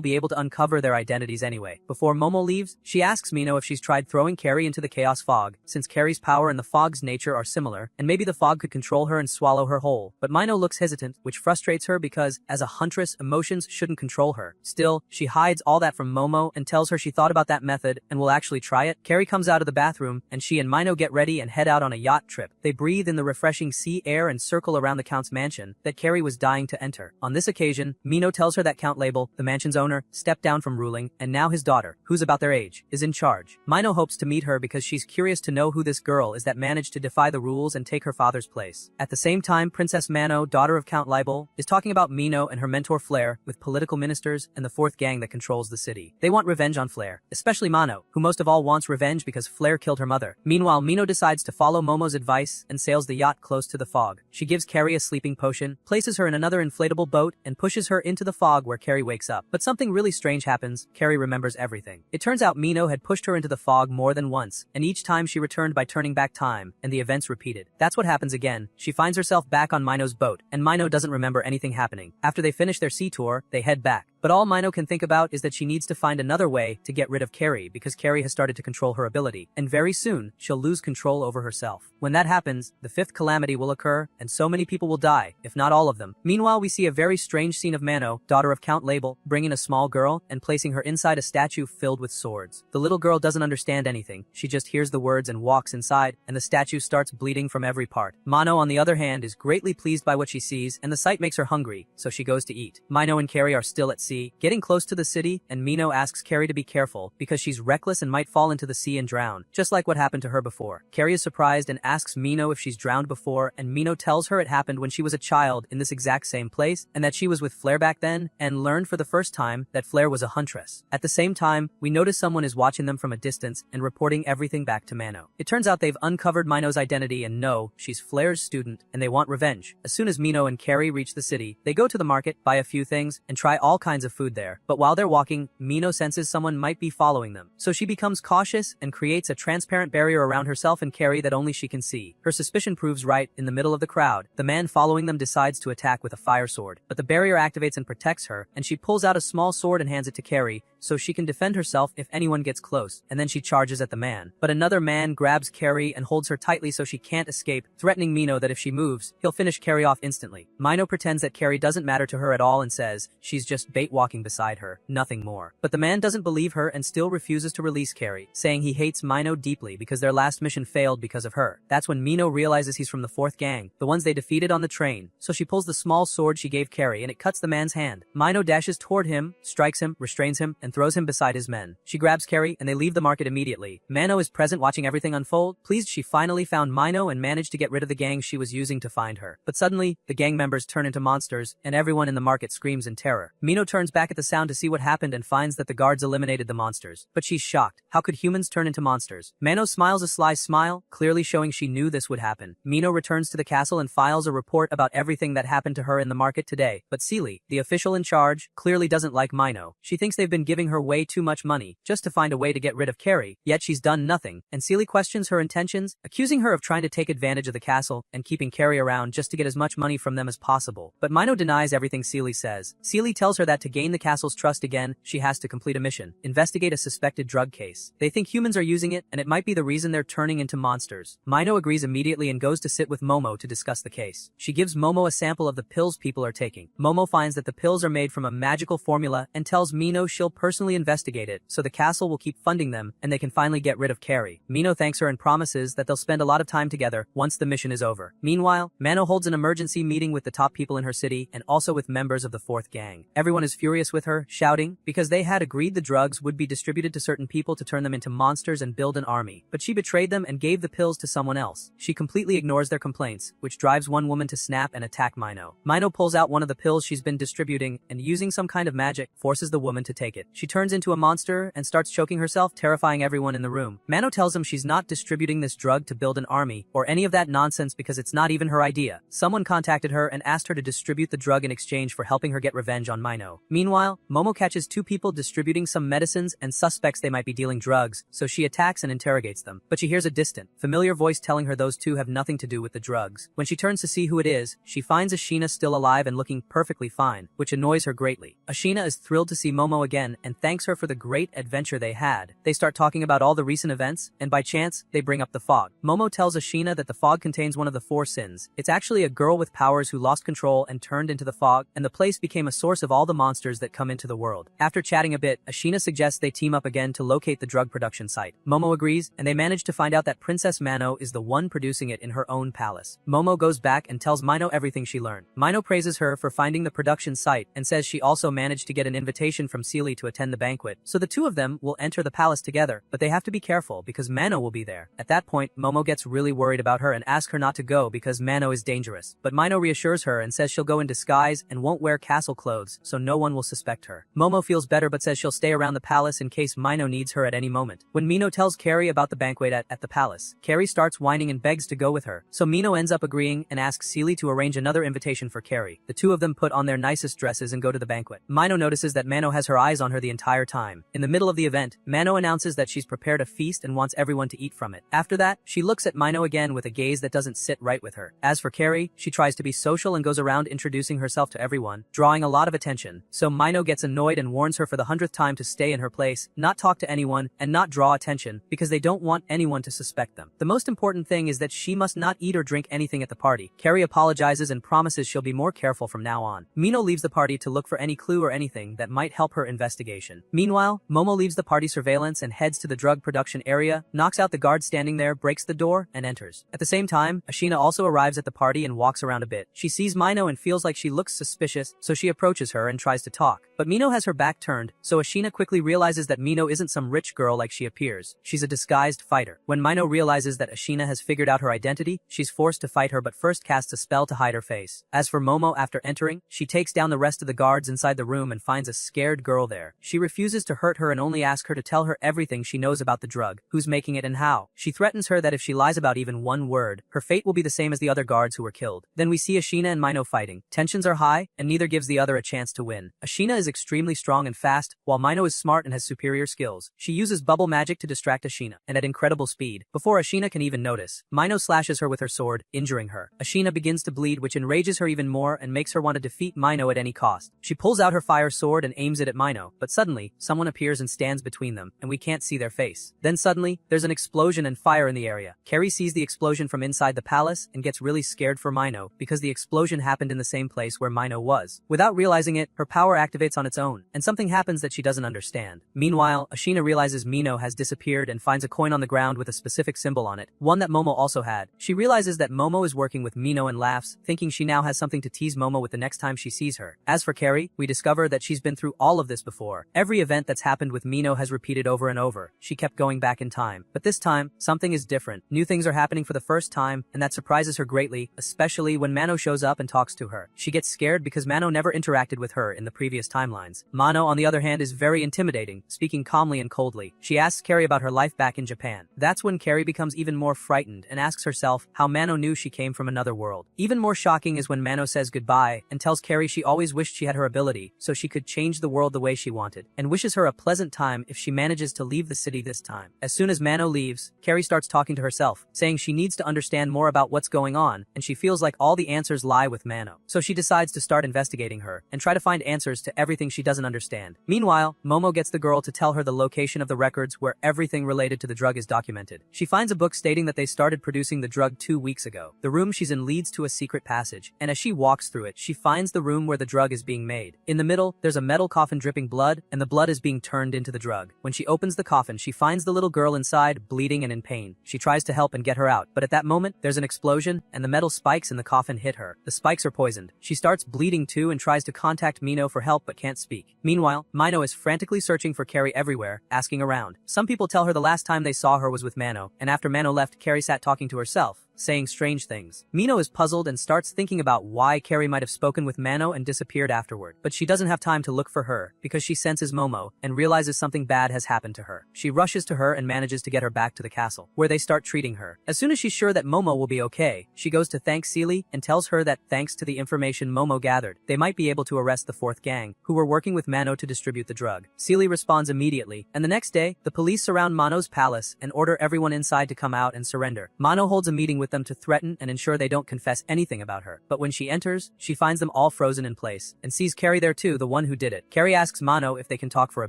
be able to uncover their identities anyway. Before Momo leaves, she asks Mino if she's tried throwing Carrie into the chaos fog, since Carrie's power and the fog's nature are similar, and maybe the fog could control her and swallow her whole. But Mino looks hesitant, which frustrates her because, as a huntress, emotions shouldn't control her. Still, she hides all that from Momo and tells her she thought about that method and will actually try it. Carrie comes out of the bathroom, and she and Mino get ready and head out on a yacht trip. They breathe in the refreshing sea air and circle around the Count's mansion that Carrie was dying to enter. On this occasion, Mino tells her that Count Label, the mansion's owner, stepped down from ruling, and now his daughter, who's about their age, is in charge. Mino hopes to meet her because she's curious to know who this girl is that managed to defy the rules and take her father's place. At the same time, Princess Mano, daughter of Count Label, is talking about Mino and her mentor Flare with political ministers and the Fourth Gang that controls the city. They want revenge on Flare, especially Mano, who most of all wants revenge because Flare killed her mother. Meanwhile, Mino decides to follow Momo's advice and sails the yacht close to the fog. She gives Carrie a sleeping potion, places her in another inflatable boat, and pushes her into the fog where Carrie wakes up. But something really strange happens. Carrie remembers everything. It turns out Mino had pushed her into the fog more than once, and each time she returned by turning back time, and the events repeated. That's what happens again. She finds herself back on Mino's boat, and Mino doesn't remember anything happening. After they finish their sea tour, they head back. But all Mino can think about is that she needs to find another way to get rid of Carrie because Carrie has started to control her ability, and very soon, she'll lose control over herself. When that happens, the fifth calamity will occur, and so many people will die, if not all of them. Meanwhile, we see a very strange scene of Mano, daughter of Count Label, bringing a small girl and placing her inside a statue filled with swords. The little girl doesn't understand anything, she just hears the words and walks inside, and the statue starts bleeding from every part. Mano, on the other hand, is greatly pleased by what she sees, and the sight makes her hungry, so she goes to eat. Mino and Carrie are still at sea, getting close to the city, and Mino asks Carrie to be careful because she's reckless and might fall into the sea and drown, just like what happened to her before. Carrie is surprised and asks Mino if she's drowned before, and Mino tells her it happened when she was a child in this exact same place, and that she was with Flare back then, and learned for the first time that Flare was a huntress. At the same time, we notice someone is watching them from a distance and reporting everything back to Mano. It turns out they've uncovered Mino's identity and know she's Flare's student, and they want revenge. As soon as Mino and Carrie reach the city, they go to the market, buy a few things, and try all kinds of food there. But while they're walking, Mino senses someone might be following them. So she becomes cautious and creates a transparent barrier around herself and Carrie that only she can see. Her suspicion proves right. In the middle of the crowd, the man following them decides to attack with a fire sword. But the barrier activates and protects her, and she pulls out a small sword and hands it to Carrie, so she can defend herself if anyone gets close, and then she charges at the man. But another man grabs Carrie and holds her tightly so she can't escape, threatening Mino that if she moves, he'll finish Carrie off instantly. Mino pretends that Carrie doesn't matter to her at all and says she's just bait walking beside her, nothing more. But the man doesn't believe her and still refuses to release Carrie, saying he hates Mino deeply because their last mission failed because of her. That's when Mino realizes he's from the Fourth Gang, the ones they defeated on the train, so she pulls the small sword she gave Carrie and it cuts the man's hand. Mino dashes toward him, strikes him, restrains him, and throws him beside his men. She grabs Carrie and they leave the market immediately. Mano is present watching everything unfold, pleased she finally found Mino and managed to get rid of the gang she was using to find her. But suddenly, the gang members turn into monsters and everyone in the market screams in terror. Mino turns turns back at the sound to see what happened and finds that the guards eliminated the monsters. But she's shocked. How could humans turn into monsters? Mano smiles a sly smile, clearly showing she knew this would happen. Mino returns to the castle and files a report about everything that happened to her in the market today. But Seely, the official in charge, clearly doesn't like Mino. She thinks they've been giving her way too much money, just to find a way to get rid of Carrie, yet she's done nothing, and Seely questions her intentions, accusing her of trying to take advantage of the castle and keeping Carrie around just to get as much money from them as possible. But Mino denies everything Seely says. Seely tells her that to gain the castle's trust again, she has to complete a mission: investigate a suspected drug case. They think humans are using it, and it might be the reason they're turning into monsters. Mino agrees immediately and goes to sit with Momo to discuss the case. She gives Momo a sample of the pills people are taking. Momo finds that the pills are made from a magical formula and tells Mino she'll personally investigate it, so the castle will keep funding them and they can finally get rid of Carrie. Mino thanks her and promises that they'll spend a lot of time together once the mission is over. Meanwhile, Mano holds an emergency meeting with the top people in her city and also with members of the fourth gang. Everyone is furious with her, shouting, because they had agreed the drugs would be distributed to certain people to turn them into monsters and build an army. But she betrayed them and gave the pills to someone else. She completely ignores their complaints, which drives one woman to snap and attack Mino. Mino pulls out one of the pills she's been distributing and, using some kind of magic, forces the woman to take it. She turns into a monster and starts choking herself, terrifying everyone in the room. Mano tells him she's not distributing this drug to build an army or any of that nonsense because it's not even her idea. Someone contacted her and asked her to distribute the drug in exchange for helping her get revenge on Mino. Meanwhile, Momo catches two people distributing some medicines and suspects they might be dealing drugs, so she attacks and interrogates them. But she hears a distant, familiar voice telling her those two have nothing to do with the drugs. When she turns to see who it is, she finds Ashina still alive and looking perfectly fine, which annoys her greatly. Ashina is thrilled to see Momo again and thanks her for the great adventure they had. They start talking about all the recent events, and by chance, they bring up the fog. Momo tells Ashina that the fog contains one of the four sins. It's actually a girl with powers who lost control and turned into the fog, and the place became a source of all the monsters that come into the world. After chatting a bit, Ashina suggests they team up again to locate the drug production site. Momo agrees, and they manage to find out that Princess Mano is the one producing it in her own palace. Momo goes back and tells Mino everything she learned. Mino praises her for finding the production site and says she also managed to get an invitation from Seely to attend the banquet, so the two of them will enter the palace together, but they have to be careful because Mano will be there. At that point, Momo gets really worried about her and asks her not to go because Mano is dangerous, but Mino reassures her and says she'll go in disguise and won't wear castle clothes so no one will suspect her. Momo feels better but says she'll stay around the palace in case Mino needs her at any moment. When Mino tells Carrie about the banquet at the palace, Carrie starts whining and begs to go with her, so Mino ends up agreeing and asks Seely to arrange another invitation for Carrie. The two of them put on their nicest dresses and go to the banquet. Mino notices that Mano has her eyes on her the entire time. In the middle of the event, Mano announces that she's prepared a feast and wants everyone to eat from it. After that, she looks at Mino again with a gaze that doesn't sit right with her. As for Carrie, she tries to be social and goes around introducing herself to everyone, drawing a lot of attention. So Mino gets annoyed and warns her for the 100th time to stay in her place, not talk to anyone, and not draw attention, because they don't want anyone to suspect them. The most important thing is that she must not eat or drink anything at the party. Carrie apologizes and promises she'll be more careful from now on. Mino leaves the party to look for any clue or anything that might help her investigation. Meanwhile, Momo leaves the party surveillance and heads to the drug production area, knocks out the guard standing there, breaks the door, and enters. At the same time, Ashina also arrives at the party and walks around a bit. She sees Mino and feels like she looks suspicious, so she approaches her and tries to talk. But Mino has her back turned, so Ashina quickly realizes that Mino isn't some rich girl like she appears. She's a disguised fighter. When Mino realizes that Ashina has figured out her identity, she's forced to fight her but first casts a spell to hide her face. As for Momo, after entering, she takes down the rest of the guards inside the room and finds a scared girl there. She refuses to hurt her and only asks her to tell her everything she knows about the drug, who's making it and how. She threatens her that if she lies about even one word, her fate will be the same as the other guards who were killed. Then we see Ashina and Mino fighting. Tensions are high, and neither gives the other a chance to win. Ashina is extremely strong and fast, while Mino is smart and has superior skills. She uses bubble magic to distract Ashina, and at incredible speed. Before Ashina can even notice, Mino slashes her with her sword, injuring her. Ashina begins to bleed, which enrages her even more and makes her want to defeat Mino at any cost. She pulls out her fire sword and aims it at Mino, but suddenly, someone appears and stands between them, and we can't see their face. Then suddenly, there's an explosion and fire in the area. Carrie sees the explosion from inside the palace and gets really scared for Mino, because the explosion happened in the same place where Mino was. Without realizing it, her power activates on its own, and something happens that she doesn't understand. Meanwhile, Ashina realizes Mino has disappeared and finds a coin on the ground with a specific symbol on it, one that Momo also had. She realizes that Momo is working with Mino and laughs, thinking she now has something to tease Momo with the next time she sees her. As for Carrie, we discover that she's been through all of this before. Every event that's happened with Mino has repeated over and over. She kept going back in time. But this time, something is different. New things are happening for the first time, and that surprises her greatly, especially when Mano shows up and talks to her. She gets scared because Mano never interacted with her in in the previous timelines. Mano, on the other hand, is very intimidating, speaking calmly and coldly. She asks Carrie about her life back in Japan. That's when Carrie becomes even more frightened and asks herself how Mano knew she came from another world. Even more shocking is when Mano says goodbye and tells Carrie she always wished she had her ability so she could change the world the way she wanted, and wishes her a pleasant time if she manages to leave the city this time. As soon as Mano leaves, Carrie starts talking to herself, saying she needs to understand more about what's going on, and she feels like all the answers lie with Mano. So she decides to start investigating her and try to find answers to everything she doesn't understand. Meanwhile, Momo gets the girl to tell her the location of the records where everything related to the drug is documented. She finds a book stating that they started producing the drug 2 weeks ago. The room she's in leads to a secret passage, and as she walks through it, she finds the room where the drug is being made. In the middle, there's a metal coffin dripping blood, and the blood is being turned into the drug. When she opens the coffin, she finds the little girl inside, bleeding and in pain. She tries to help and get her out, but at that moment, there's an explosion, and the metal spikes in the coffin hit her. The spikes are poisoned. She starts bleeding too and tries to contact Mino for help but can't speak. Meanwhile, Mino is frantically searching for Carrie everywhere, asking around. Some people tell her the last time they saw her was with Mano, and after Mano left, Carrie sat talking to herself, saying strange things. Mino is puzzled and starts thinking about why Carrie might have spoken with Mano and disappeared afterward. But she doesn't have time to look for her, because she senses Momo and realizes something bad has happened to her. She rushes to her and manages to get her back to the castle, where they start treating her. As soon as she's sure that Momo will be okay, she goes to thank Seely and tells her that thanks to the information Momo gathered, they might be able to arrest the 4th gang, who were working with Mano to distribute the drug. Seely responds immediately, and the next day, the police surround Mano's palace and order everyone inside to come out and surrender. Mano holds a meeting with them to threaten and ensure they don't confess anything about her. But when she enters, she finds them all frozen in place, and sees Carrie there too, the one who did it. Carrie asks Mano if they can talk for a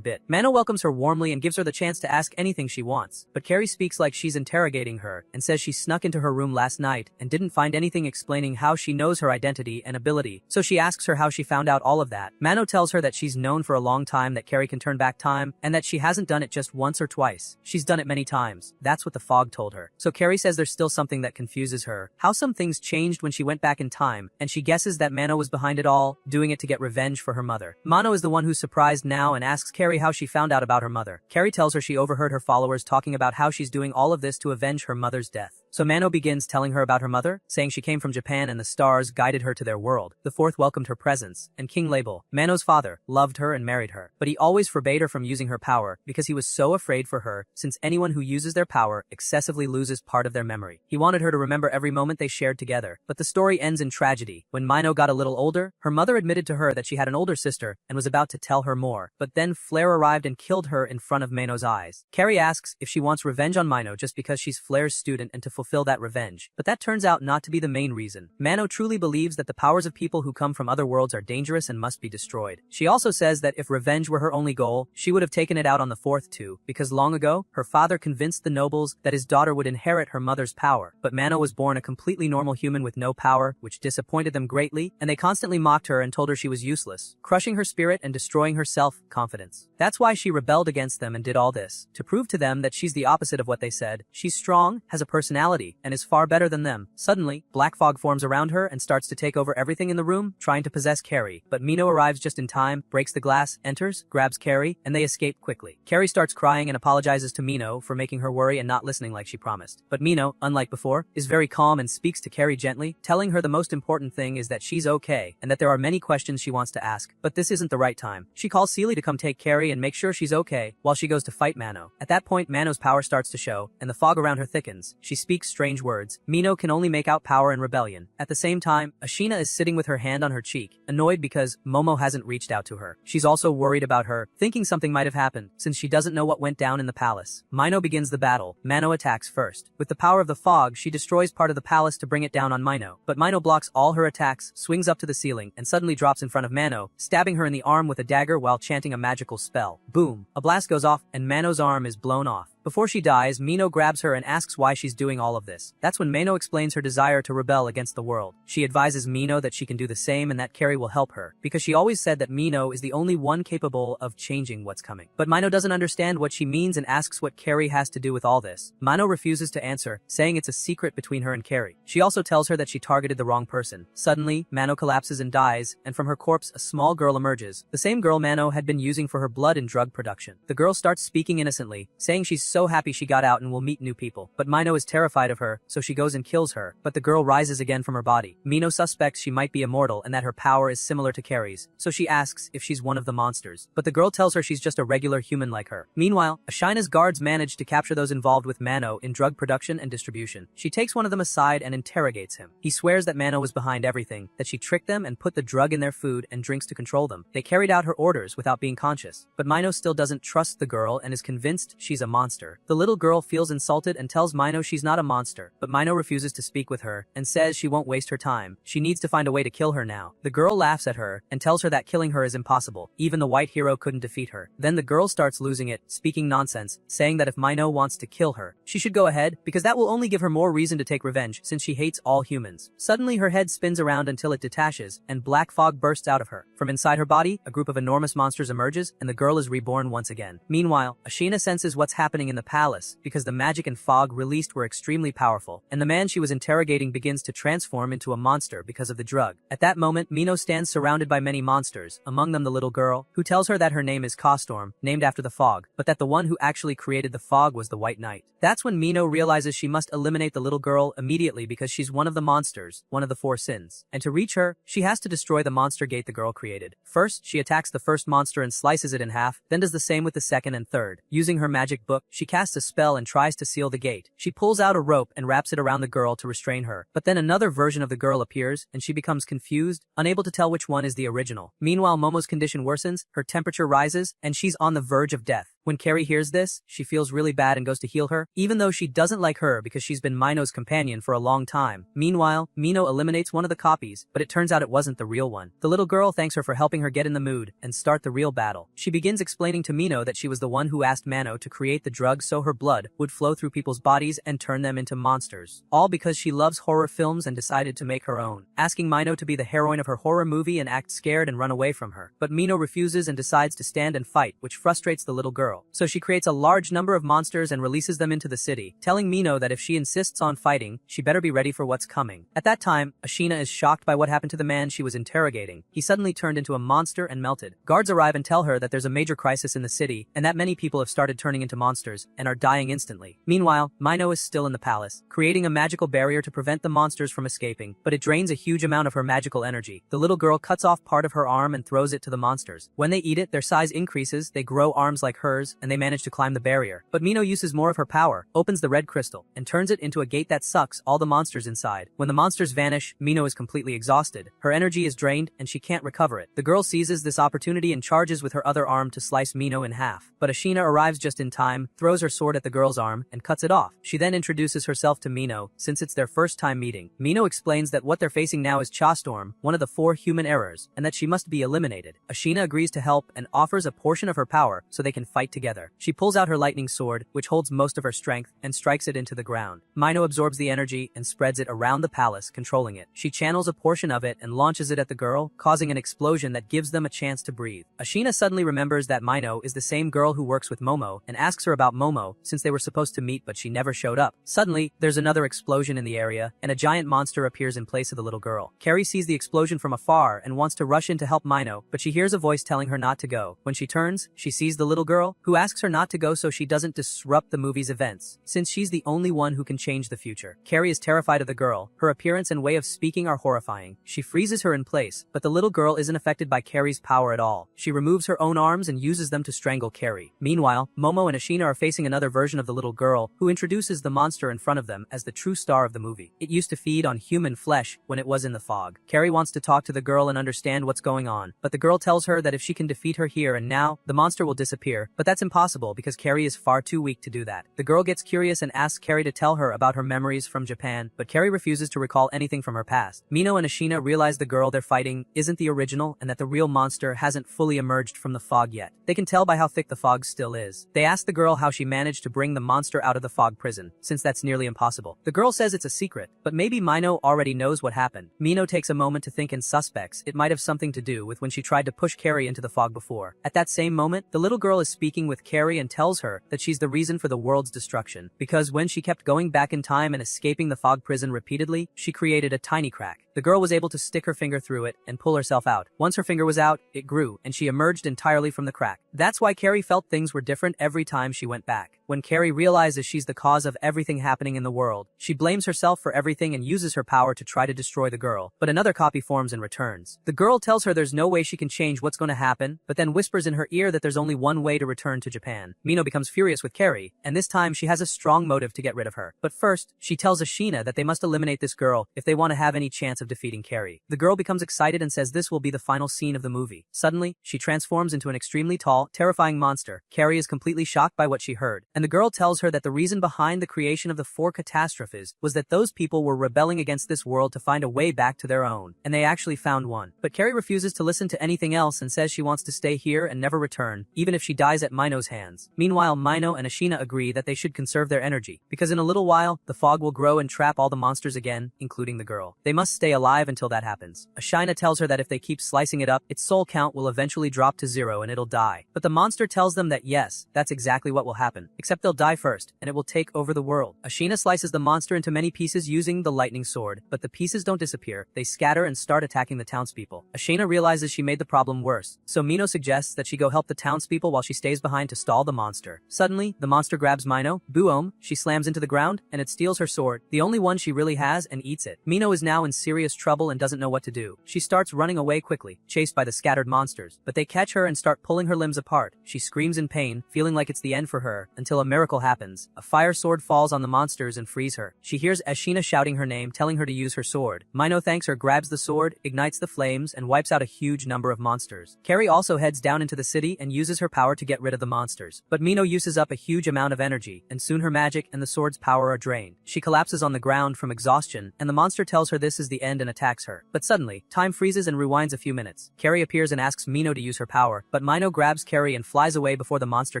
bit. Mano welcomes her warmly and gives her the chance to ask anything she wants. But Carrie speaks like she's interrogating her, and says she snuck into her room last night and didn't find anything explaining how she knows her identity and ability. So she asks her how she found out all of that. Mano tells her that she's known for a long time that Carrie can turn back time, and that she hasn't done it just once or twice. She's done it many times. That's what the fog told her. So Carrie says there's still something that confuses her, how some things changed when she went back in time, and she guesses that Mano was behind it all, doing it to get revenge for her mother. Mano is the one who's surprised now and asks Carrie how she found out about her mother. Carrie tells her she overheard her followers talking about how she's doing all of this to avenge her mother's death. So Mano begins telling her about her mother, saying she came from Japan and the stars guided her to their world. The 4th welcomed her presence, and King Label, Mano's father, loved her and married her. But he always forbade her from using her power because he was so afraid for her, since anyone who uses their power excessively loses part of their memory. He wanted her to remember every moment they shared together. But the story ends in tragedy. When Mino got a little older, her mother admitted to her that she had an older sister and was about to tell her more. But then Flair arrived and killed her in front of Mano's eyes. Carrie asks if she wants revenge on Mino just because she's Flair's student and to fulfill that revenge. But that turns out not to be the main reason. Mano truly believes that the powers of people who come from other worlds are dangerous and must be destroyed. She also says that if revenge were her only goal, she would have taken it out on the 4th too, because long ago, her father convinced the nobles that his daughter would inherit her mother's power. But Mano was born a completely normal human with no power, which disappointed them greatly, and they constantly mocked her and told her she was useless, crushing her spirit and destroying her self-confidence. That's why she rebelled against them and did all this, to prove to them that she's the opposite of what they said. She's strong, has a personality, and is far better than them. Suddenly, black fog forms around her and starts to take over everything in the room, trying to possess Carrie. But Mino arrives just in time, breaks the glass, enters, grabs Carrie, and they escape quickly. Carrie starts crying and apologizes to Mino for making her worry and not listening like she promised. But Mino, unlike before, is very calm and speaks to Carrie gently, telling her the most important thing is that she's okay and that there are many questions she wants to ask. But this isn't the right time. She calls Seely to come take Carrie and make sure she's okay while she goes to fight Mano. At that point, Mano's power starts to show, and the fog around her thickens. She speaks strange words. Mino can only make out power and rebellion. At the same time, Ashina is sitting with her hand on her cheek, annoyed because Momo hasn't reached out to her. She's also worried about her, thinking something might have happened, since she doesn't know what went down in the palace. Mino begins the battle. Mano attacks first. With the power of the fog, she destroys part of the palace to bring it down on Mino. But Mino blocks all her attacks, swings up to the ceiling, and suddenly drops in front of Mano, stabbing her in the arm with a dagger while chanting a magical spell. Boom! A blast goes off, and Mano's arm is blown off. Before she dies, Mino grabs her and asks why she's doing all of this. That's when Mano explains her desire to rebel against the world. She advises Mino that she can do the same and that Carrie will help her, because she always said that Mino is the only one capable of changing what's coming. But Mino doesn't understand what she means and asks what Carrie has to do with all this. Mino refuses to answer, saying it's a secret between her and Carrie. She also tells her that she targeted the wrong person. Suddenly, Mano collapses and dies, and from her corpse a small girl emerges, the same girl Mano had been using for her blood and drug production. The girl starts speaking innocently, saying she's so happy she got out and will meet new people. But Mino is terrified of her, so she goes and kills her, but the girl rises again from her body. Mino suspects she might be immortal and that her power is similar to Carrie's, so she asks if she's one of the monsters. But the girl tells her she's just a regular human like her. Meanwhile, Ashina's guards manage to capture those involved with Mano in drug production and distribution. She takes one of them aside and interrogates him. He swears that Mano was behind everything, that she tricked them and put the drug in their food and drinks to control them. They carried out her orders without being conscious. But Mino still doesn't trust the girl and is convinced she's a monster. The little girl feels insulted and tells Mino she's not a monster, but Mino refuses to speak with her and says she won't waste her time. She needs to find a way to kill her now. The girl laughs at her and tells her that killing her is impossible. Even the white hero couldn't defeat her. Then the girl starts losing it, speaking nonsense, saying that if Mino wants to kill her, she should go ahead, because that will only give her more reason to take revenge since she hates all humans. Suddenly her head spins around until it detaches, and black fog bursts out of her. From inside her body, a group of enormous monsters emerges, and the girl is reborn once again. Meanwhile, Ashina senses what's happening in the palace, because the magic and fog released were extremely powerful, and the man she was interrogating begins to transform into a monster because of the drug. At that moment, Mino stands surrounded by many monsters, among them the little girl, who tells her that her name is Costorm, named after the fog, but that the one who actually created the fog was the White Knight. That's when Mino realizes she must eliminate the little girl immediately because she's one of the monsters, one of the 4 sins. And to reach her, she has to destroy the monster gate the girl created. First, she attacks the first monster and slices it in half, then does the same with the second and third. Using her magic book, she casts a spell and tries to seal the gate. She pulls out a rope and wraps it around the girl to restrain her. But then another version of the girl appears, and she becomes confused, unable to tell which one is the original. Meanwhile, Momo's condition worsens, her temperature rises, and she's on the verge of death. When Carrie hears this, she feels really bad and goes to heal her, even though she doesn't like her because she's been Mino's companion for a long time. Meanwhile, Mino eliminates one of the copies, but it turns out it wasn't the real one. The little girl thanks her for helping her get in the mood and start the real battle. She begins explaining to Mino that she was the one who asked Mano to create the drug so her blood would flow through people's bodies and turn them into monsters. All because she loves horror films and decided to make her own, asking Mino to be the heroine of her horror movie and act scared and run away from her. But Mino refuses and decides to stand and fight, which frustrates the little girl. So she creates a large number of monsters and releases them into the city, telling Mino that if she insists on fighting, she better be ready for what's coming. At that time, Ashina is shocked by what happened to the man she was interrogating. He suddenly turned into a monster and melted. Guards arrive and tell her that there's a major crisis in the city, and that many people have started turning into monsters, and are dying instantly. Meanwhile, Mino is still in the palace, creating a magical barrier to prevent the monsters from escaping, but it drains a huge amount of her magical energy. The little girl cuts off part of her arm and throws it to the monsters. When they eat it, their size increases, they grow arms like hers, and they manage to climb the barrier. But Mino uses more of her power, opens the red crystal, and turns it into a gate that sucks all the monsters inside. When the monsters vanish, Mino is completely exhausted. Her energy is drained, and she can't recover it. The girl seizes this opportunity and charges with her other arm to slice Mino in half. But Ashina arrives just in time, throws her sword at the girl's arm, and cuts it off. She then introduces herself to Mino, since it's their first time meeting. Mino explains that what they're facing now is Chastorm, one of the 4 human errors, and that she must be eliminated. Ashina agrees to help and offers a portion of her power so they can fight together. She pulls out her lightning sword, which holds most of her strength, and strikes it into the ground. Mino absorbs the energy and spreads it around the palace, controlling it. She channels a portion of it and launches it at the girl, causing an explosion that gives them a chance to breathe. Ashina suddenly remembers that Mino is the same girl who works with Momo, and asks her about Momo, since they were supposed to meet but she never showed up. Suddenly, there's another explosion in the area, and a giant monster appears in place of the little girl. Carrie sees the explosion from afar and wants to rush in to help Mino, but she hears a voice telling her not to go. When she turns, she sees the little girl, who asks her not to go so she doesn't disrupt the movie's events, since she's the only one who can change the future. Carrie is terrified of the girl. Her appearance and way of speaking are horrifying. She freezes her in place, but the little girl isn't affected by Carrie's power at all. She removes her own arms and uses them to strangle Carrie. Meanwhile, Momo and Ashina are facing another version of the little girl, who introduces the monster in front of them as the true star of the movie. It used to feed on human flesh when it was in the fog. Carrie wants to talk to the girl and understand what's going on, but the girl tells her that if she can defeat her here and now, the monster will disappear, but that's impossible because Carrie is far too weak to do that. The girl gets curious and asks Carrie to tell her about her memories from Japan, but Carrie refuses to recall anything from her past. Mino and Ashina realize the girl they're fighting isn't the original and that the real monster hasn't fully emerged from the fog yet. They can tell by how thick the fog still is. They ask the girl how she managed to bring the monster out of the fog prison, since that's nearly impossible. The girl says it's a secret, but maybe Mino already knows what happened. Mino takes a moment to think and suspects it might have something to do with when she tried to push Carrie into the fog before. At that same moment, the little girl is speaking with Carrie and tells her that she's the reason for the world's destruction, because when she kept going back in time and escaping the fog prison repeatedly, she created a tiny crack. The girl was able to stick her finger through it and pull herself out. Once her finger was out, it grew, and she emerged entirely from the crack. That's why Carrie felt things were different every time she went back. When Carrie realizes she's the cause of everything happening in the world, she blames herself for everything and uses her power to try to destroy the girl. But another copy forms and returns. The girl tells her there's no way she can change what's going to happen, but then whispers in her ear that there's only one way to return to Japan. Mino becomes furious with Carrie, and this time she has a strong motive to get rid of her. But first, she tells Ashina that they must eliminate this girl if they want to have any chance of defeating Carrie. The girl becomes excited and says this will be the final scene of the movie. Suddenly, she transforms into an extremely tall, terrifying monster. Carrie is completely shocked by what she heard, and the girl tells her that the reason behind the creation of the 4 catastrophes was that those people were rebelling against this world to find a way back to their own, and they actually found one. But Carrie refuses to listen to anything else and says she wants to stay here and never return, even if she dies at Mino's hands. Meanwhile, Mino and Ashina agree that they should conserve their energy, because in a little while, the fog will grow and trap all the monsters again, including the girl. They must stay alive until that happens. Ashina tells her that if they keep slicing it up, its soul count will eventually drop to 0 and it'll die. But the monster tells them that yes, that's exactly what will happen, except they'll die first, and it will take over the world. Ashina slices the monster into many pieces using the lightning sword, but the pieces don't disappear. They scatter and start attacking the townspeople. Ashina realizes she made the problem worse, so Mino suggests that she go help the townspeople while she stays behind to stall the monster. Suddenly, the monster grabs Mino, boom, she slams into the ground, and it steals her sword, the only one she really has, and eats it. Mino is now in serious trouble and doesn't know what to do. She starts running away quickly, chased by the scattered monsters, but they catch her and start pulling her limbs apart. She screams in pain, feeling like it's the end for her, until a miracle happens. A fire sword falls on the monsters and frees her. She hears Ashina shouting her name, telling her to use her sword. Mino thanks her, grabs the sword, ignites the flames, and wipes out a huge number of monsters. Carrie also heads down into the city and uses her power to get rid of the monsters. But Mino uses up a huge amount of energy, and soon her magic and the sword's power are drained. She collapses on the ground from exhaustion, and the monster tells her this is the end and attacks her. But suddenly, time freezes and rewinds a few minutes. Carrie appears and asks Mino to use her power, but Mino grabs Carrie and flies away before the monster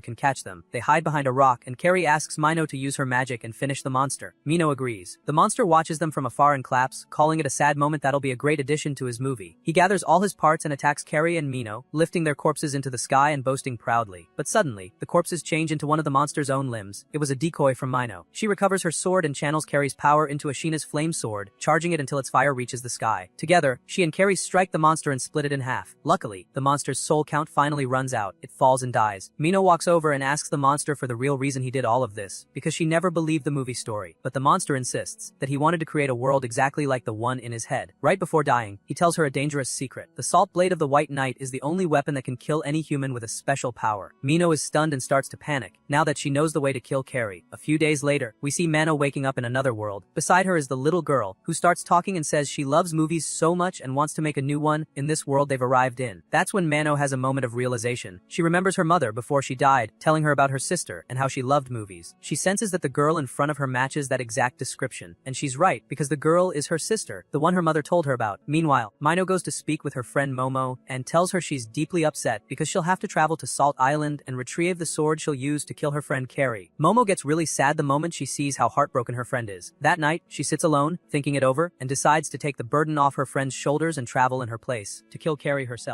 can catch them. They hide behind a rock, and Carrie asks Mino to use her magic and finish the monster. Mino agrees. The monster watches them from afar and claps, calling it a sad moment that'll be a great addition to his movie. He gathers all his parts and attacks Carrie and Mino, lifting their corpses into the sky and boasting proudly. But suddenly, the corpses change into one of the monster's own limbs. It was a decoy from Mino. She recovers her sword and channels Carrie's power into Ashina's flame sword, charging it until its fire reaches the sky. Together, she and Carrie strike the monster and split it in half. Luckily, the monster's soul count finally runs out. It falls and dies. Mino walks over and asks the monster for the real reason he did all of this, because she never believed the movie story. But the monster insists that he wanted to create a world exactly like the one in his head. Right before dying, he tells her a dangerous secret. The salt blade of the White Knight is the only weapon that can kill any human with a special power. Mino is stunned and starts to panic, now that she knows the way to kill Carrie. A few days later, we see Mano waking up in another world. Beside her is the little girl, who starts talking and says she loves movies so much and wants to make a new one in this world they've arrived in. That's when Mano has a moment of realization. She remembers her mother before she died, telling her about her sister and how she loved movies. She senses that the girl in front of her matches that exact description, and she's right, because the girl is her sister, the one her mother told her about. Meanwhile, Mino goes to speak with her friend Momo and tells her she's deeply upset because she'll have to travel to Salt Island and retrieve the sword she'll use to kill her friend Carrie. Momo gets really sad the moment she sees how heartbroken her friend is. That night, she sits alone, thinking it over, and decides to take the burden off her friend's shoulders and travel in her place to kill Carrie herself.